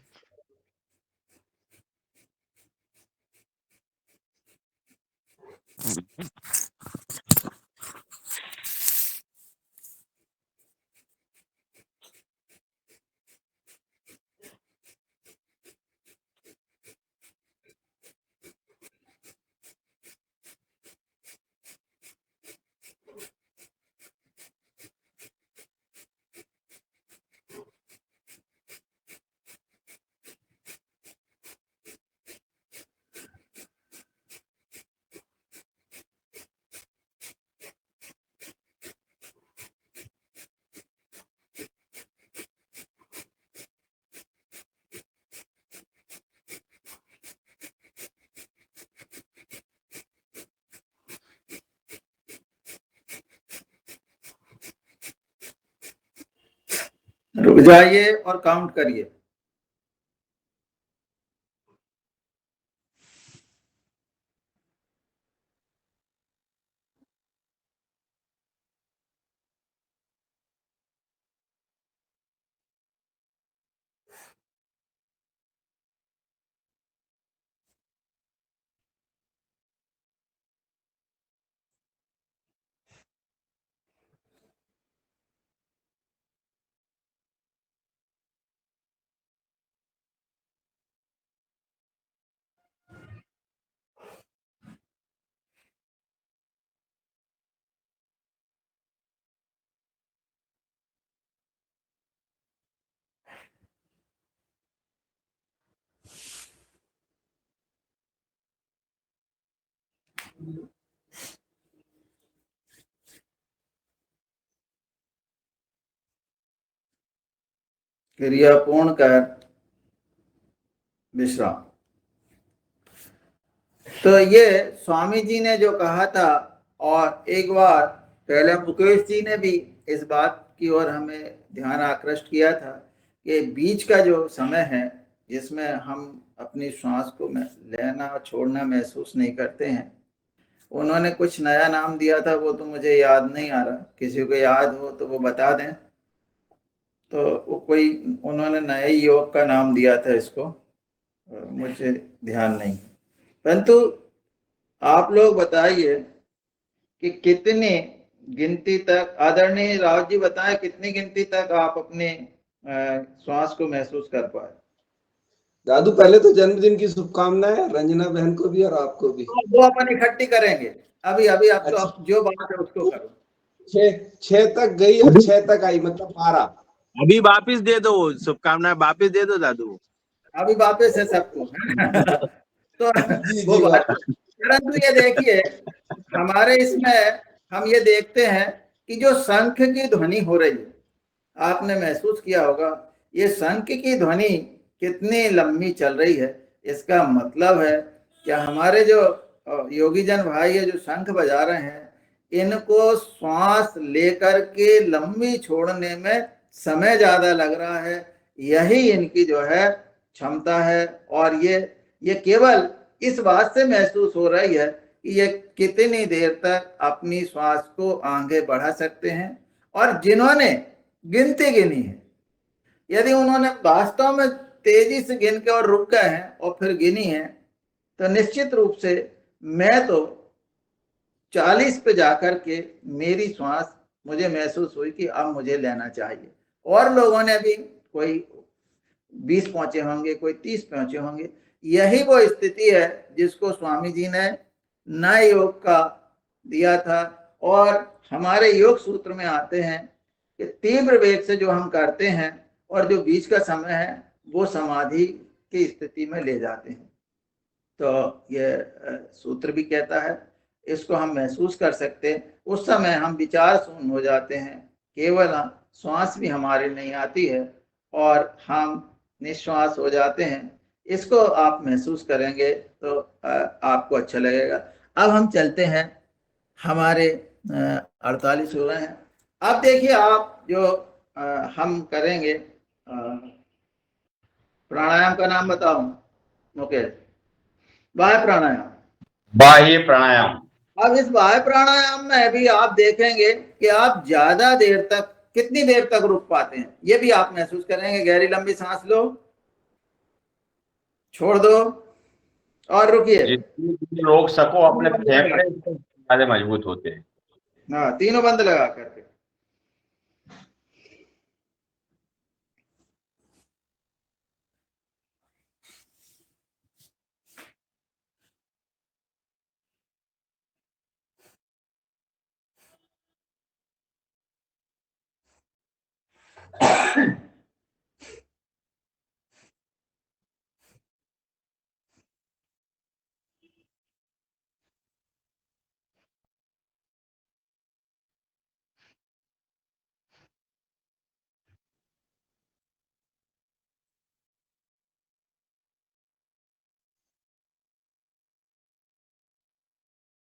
रुक जाइए और काउंट करिए। क्रिया पूर्ण कर विश्राम। तो ये स्वामी जी ने जो कहा था, और एक बार पहले मुकेश जी ने भी इस बात की ओर हमें ध्यान आकृष्ट किया था कि बीच का जो समय है जिसमें हम अपनी श्वास को लेना और छोड़ना महसूस नहीं करते हैं, उन्होंने कुछ नया नाम दिया था, वो तो मुझे याद नहीं आ रहा, किसी को याद हो तो वो बता दें। तो वो कोई उन्होंने नए योग का नाम दिया था इसको, मुझे ध्यान नहीं। परंतु आप लोग बताइए कि कितनी गिनती तक, आदरणीय राव जी बताएं, कितनी गिनती तक आप अपने श्वास को महसूस कर पाए। दादू पहले तो जन्मदिन की शुभकामनाएं रंजना बहन को भी और आपको भी। तो वो अपन इकट्ठी करेंगे अभी अभी। आप तो आप जो बात है उसको करो। 6 तक गई और 6 तक आई, मतलब 12। अभी वापिस दे दो शुभकामनाएं, वापिस दे दो दादू। अभी वापस है सबको। तो जी वो जी बात, परंतु ये देखिए हमारे इसमें हम ये देखते हैं कि जो शंख की ध्वनि हो रही है, आपने महसूस किया होगा, ये शंख की ध्वनि कितनी लंबी चल रही है। इसका मतलब है कि हमारे जो योगी जन भाई है जो शंख बजा रहे हैं, इनको श्वास लेकर के लंबी छोड़ने में समय ज्यादा लग रहा है। यही इनकी जो है क्षमता है। और ये केवल इस बात से महसूस हो रही है कि ये कितनी देर तक अपनी श्वास को आगे बढ़ा सकते हैं। और जिन्होंने गिनती गिनी है, यदि उन्होंने वास्तव में तेजी से गिन के और रुक गए हैं और फिर गिनी है, तो निश्चित रूप से मैं तो 40 पे जाकर के मेरी श्वास मुझे महसूस हुई कि अब मुझे लेना चाहिए। और लोगों ने भी कोई 20 पहुंचे होंगे, कोई 30 पहुंचे होंगे। यही वो स्थिति है जिसको स्वामी जी ने नए योग का दिया था। और हमारे योग सूत्र में आते हैं कि तीव्र वेग से जो हम करते हैं और जो बीच का समय है वो समाधि की स्थिति में ले जाते हैं। तो ये सूत्र भी कहता है, इसको हम महसूस कर सकते हैं। उस समय हम विचार शून्य हो जाते हैं, केवल श्वास भी हमारी नहीं आती है और हम निश्वास हो जाते हैं। इसको आप महसूस करेंगे तो आपको अच्छा लगेगा। अब हम चलते हैं, हमारे 48 हो रहे हैं। अब देखिए आप जो हम करेंगे, प्राणायाम का नाम बताओ मुकेश। बाह्य प्राणायाम। बाह्य प्राणायाम। अब इस बाह्य प्राणायाम में भी आप देखेंगे कि आप ज्यादा देर तक, कितनी देर तक रुक पाते हैं, ये भी आप महसूस करेंगे। गहरी लंबी सांस लो, छोड़ दो और रुकिए। जितनी रोक सको अपने फेफड़े ज्यादा मजबूत होते हैं। हाँ, तीनों बंद लगा करके।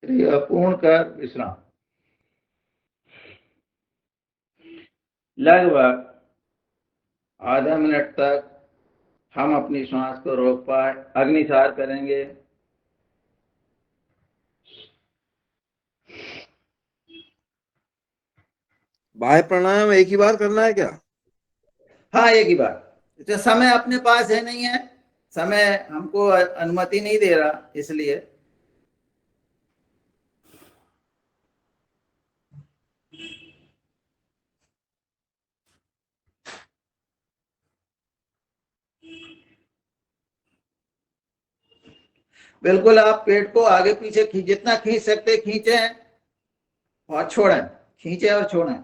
क्रिया पूर्ण कर विश्राम। लगभग आधा मिनट तक हम अपनी सांस को रोक पाए, अग्निसार करेंगे। बाह्य प्राणायाम एक ही बार करना है क्या? हाँ, एक ही बार। तो समय अपने पास है नहीं है, समय हमको अनुमति नहीं दे रहा, इसलिए बिल्कुल आप पेट को आगे पीछे जितना खींच सकते खींचे और छोड़ें, खींचे और छोड़ें।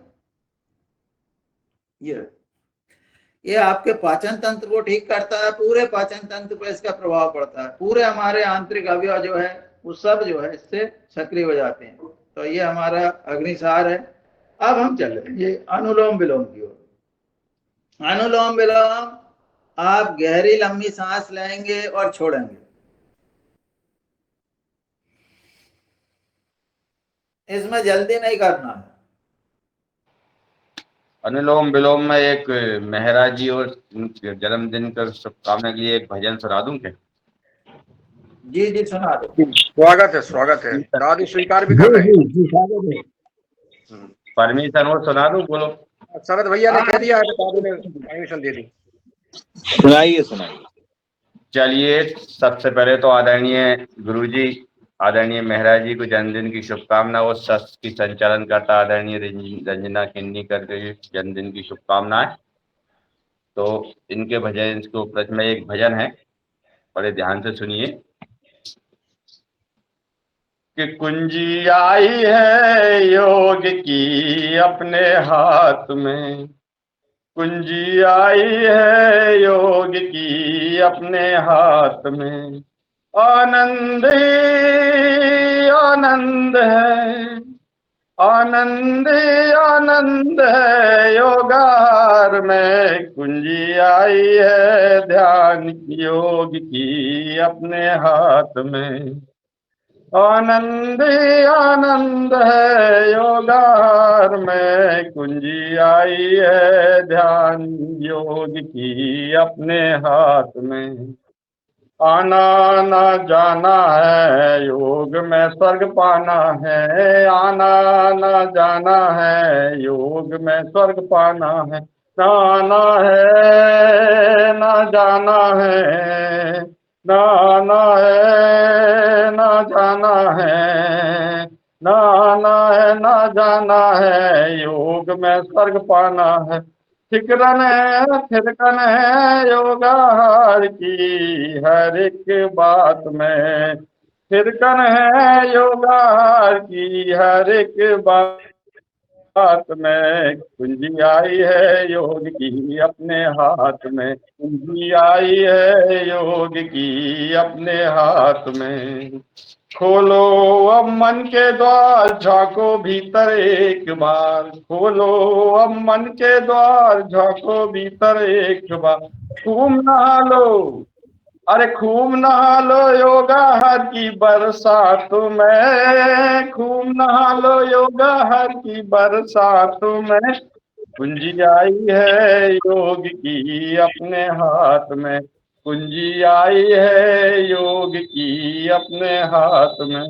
ये आपके पाचन तंत्र को ठीक करता है, पूरे पाचन तंत्र पर इसका प्रभाव पड़ता है। पूरे हमारे आंतरिक अवयव जो है वो सब जो है इससे सक्रिय हो जाते हैं। तो ये हमारा अग्निसार है। अब हम चल रहे हैं ये अनुलोम विलोम की ओर। अनुलोम विलोम, आप गहरी लंबी सांस लेंगे और छोड़ेंगे। इसमें जल्दी नहीं करना है। अनुलोम विलोम में एक मेहरा जी और उनके जन्मदिन का शुभकामना के लिए एक भजन सुना दूं क्या? जी जी सुना दो। स्वागत है दादू स्वीकार भी कर रहे हैं। परमिशन हो सुना दूं? बोलो। शरद भैया ने कह दिया है, दादू ने परमिशन दे दी। सुनाइए सुनाइए। चलिए, सबसे पहले तो आदरणीय गुरुजी, आदरणीय मेहरा जी को जन्मदिन की शुभकामना और सत्र की संचालन करता आदरणीय रंजना किन्नीकर के जन्मदिन की शुभकामनाएं। तो इनके भजन के उपलक्ष्य में एक भजन है, बड़े ध्यान से सुनिए। कि कुंजी आई है योग की अपने हाथ में, कुंजी आई है योग की अपने हाथ में, आनंद ही आनंद है, आनंद ही आनंद है योगार में, कुंजी आई है ध्यान की योग की अपने हाथ में, आनंद ही आनंद है योगार में, कुंजी आई है ध्यान योग की अपने हाथ में, आना ना जाना है योग में स्वर्ग पाना है, आना ना जाना है योग में स्वर्ग पाना है, ना आना है ना जाना है, ना आना है ना जाना है, ना आना है ना जाना है योग में स्वर्ग पाना है, थिरकन है योगार की हर एक बात में, थिरकन है योगार की हर एक बात में, कुंजी आई है योग की अपने हाथ में, कुंजी आई है योग की अपने हाथ में, खोलो अब मन के द्वार झांको भीतर एक बार, खोलो अब मन के द्वार झांको भीतर एक बार, खूब नहा लो, अरे खूब नहा लो योगा हर की बरसात में, खूब नहा लो योगा हर की बरसात में, कुंजी आई है योग की अपने हाथ में, कुंजी आई है योग की अपने हाथ में,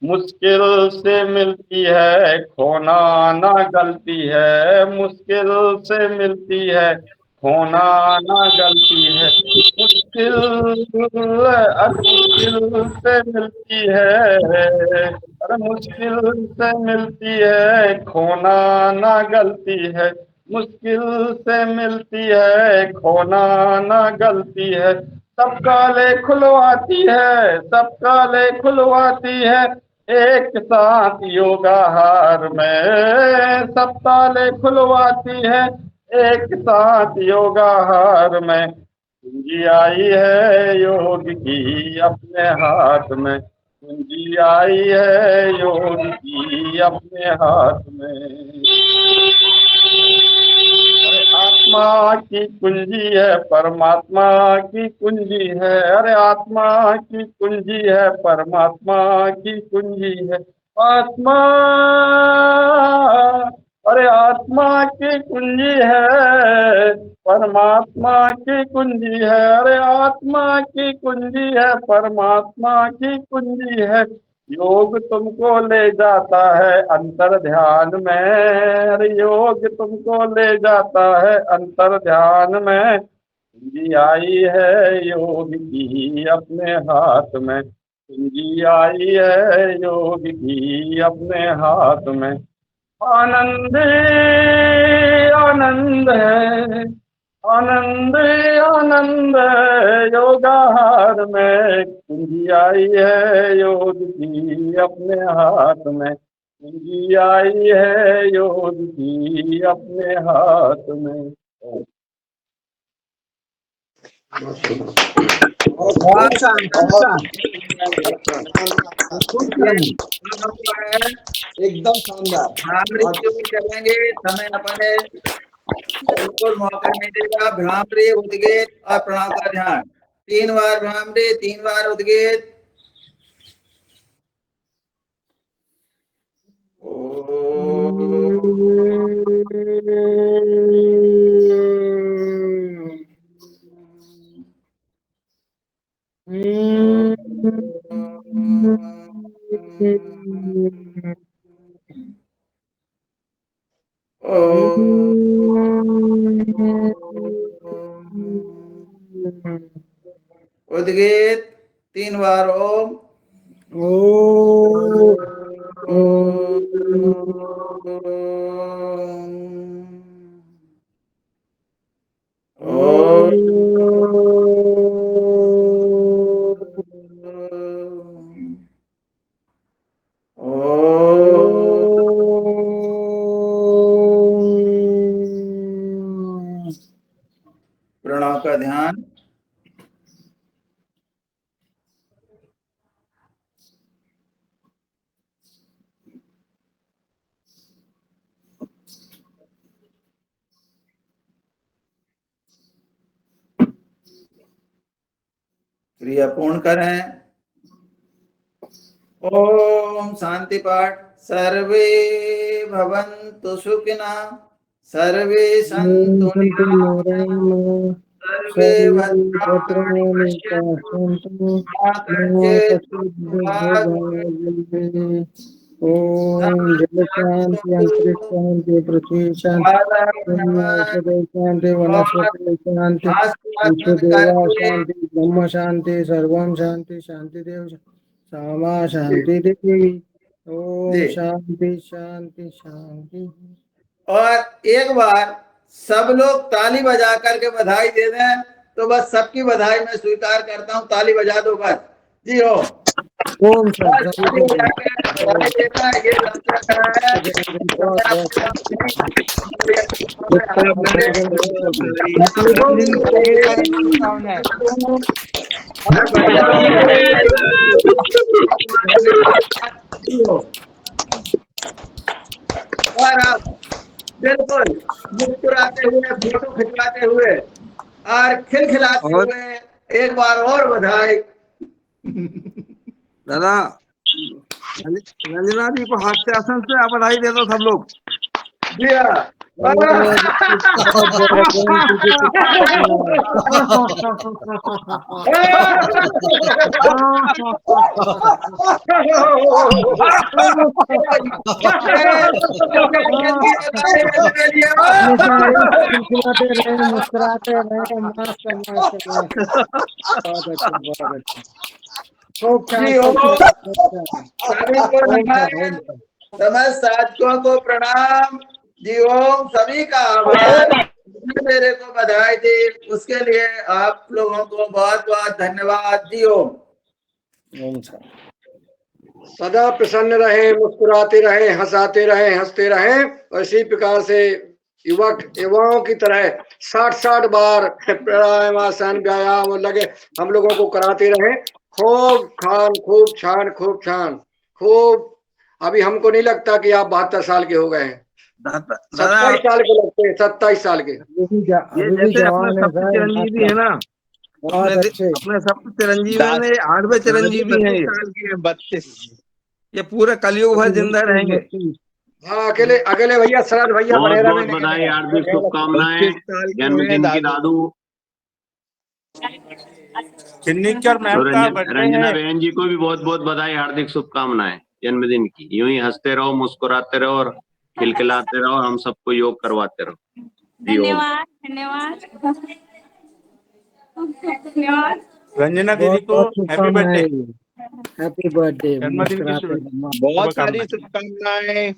मुश्किल से मिलती है खोना ना गलती है, मुश्किल से मिलती है खोना ना गलती है, मुश्किल मुश्किल से मिलती है, अरे मुश्किल से मिलती है खोना ना गलती है, मुश्किल से मिलती है खोना ना गलती है, सब काले खुलवाती है, सब काले खुलवाती है एक साथ योगाहार में, सब ताले खुलवाती है एक साथ योगाहार में, कुंजी आई है योग की अपने हाथ में, कुंजी आई है योग की अपने हाथ में, आत्मा की कुंजी है परमात्मा की कुंजी है, अरे आत्मा की कुंजी है परमात्मा की कुंजी है, आत्मा, अरे आत्मा की कुंजी है परमात्मा की कुंजी है, अरे आत्मा की कुंजी है परमात्मा की कुंजी है, योग तुमको ले जाता है अंतर ध्यान में, अरे योग तुमको ले जाता है अंतर ध्यान में, कुंजी आई है योग की अपने हाथ में, कुंजी आई है योग की अपने हाथ में, आनंद आनंद है, आनंद आनंद है योगाहार में, कुंजी आई है योग की अपने हाथ में, कुंजी आई है योग की अपने हाथ में। बहुत एकदम शानदार। भ्रामरी की ओर चलेंगे, समय अपने बिल्कुल मौका नहीं देगा। भ्रामरी, उद्गीत और प्रणव का ध्यान। 3 बार भ्रामरी, 3 बार उद्गीत। उद्गीत 3 बार ओम। प्रणव का ध्यान। क्रिया पूर्ण करें। ओम शांति पाठ। सर्वे भवन्तु सुखिनः, सर्वे सन्तु निरामयाः, सर्वे भद्राणि पश्यन्तु, मा कश्चित् दुःखभाग् भवेत्। ओम जल शांति, अंतरिक्ष शांति, पृथ्वी शांति, औषधि शांति, वनस्पति शांति, विश्वदेवा शांति, ब्रह्म शांति, सर्वम शांति, शांति देव सामा शांति देवी। ओम जी। शांति शांति शांति। और एक बार सब लोग ताली बजा करके बधाई दे दें, तो बस सबकी बधाई मैं स्वीकार करता हूँ। ताली बजा दो बस। जी हो। ओम ताली बजा के बधाई देना, ये सबसे अच्छा है। और आप बिल्कुल मुस्कुराते हुए, फोटो खिंचवाते हुए और खिलखिलाते हुए एक बार और बधाई। दादा रंजना जी को हास्यासन से आप बधाई दे दो सब लोग। जी हाँ। मुस्कुराते रहे, मस्त मस्त। बहुत अच्छा, बहुत अच्छा। खूब जी हो। सभी को नमन, समस्त साथियों को प्रणाम। जी ओम, सभी का आभार। मेरे को बधाई दी उसके लिए आप लोगों को बहुत बहुत धन्यवाद। जी ओम। सदा प्रसन्न रहे, मुस्कुराते रहे, हंसाते रहे, हंसते रहे। और इसी प्रकार से युवाओं की तरह 60 बार प्राणायाम, आसन, व्यायाम लगे हम लोगों को कराते रहे। खूब खान, खूब छान, खूब छान, खूब। अभी हमको नहीं लगता कि आप 72 साल के हो गए हैं। 27 साल के लगते हैं, 27 साल के। ये जैसे अपने सब चिरंजीवी है ना, अपने सब चिरंजीवी है, 8वें चिरंजीवी है। 32 ये पूरे कलयुग भर जिंदा रहेंगे। हाँ, अकेले भैया शरद भैया बहुत बनेरा बहुत में बधाई, हार्दिक शुभकामनाएं जन्मदिन की दादू। सिग्नेचर तो मैम का बर्थडे रंजना है। बहन जी को भी बहुत बहुत बधाई, हार्दिक शुभकामनाएं जन्मदिन की। यूं ही हंसते रहो, मुस्कुराते रहो और खिलखिलाते रहो, हम सबको योग करवाते रहो। धन्यवाद धन्यवाद धन्यवाद। रंजना दीदी को हैप्पी बर्थडे, हैप्पी बर्थडे। जन्मदिन की बहुत सारी शुभकामनाएं।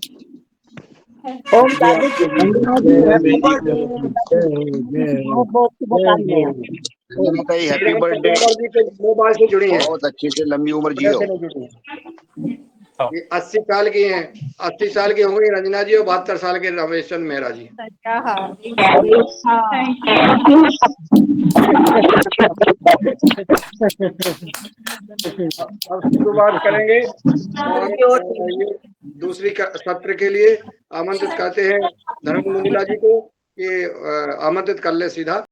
ओम दादी की happy birthday. Happy birthday. Mobile से जुड़ी है, बहुत अच्छी से लंबी उम्र जियो। 80 साल की हैं, 80 साल की होंगी रंजना जी और 72 साल के रमेश चंद्र मेहरा जी। अब शुरुआत करेंगे और ये दूसरी सत्र के लिए आमंत्रित करते हैं धर्म मुंडिला जी को, ये आमंत्रित कर ले सीधा।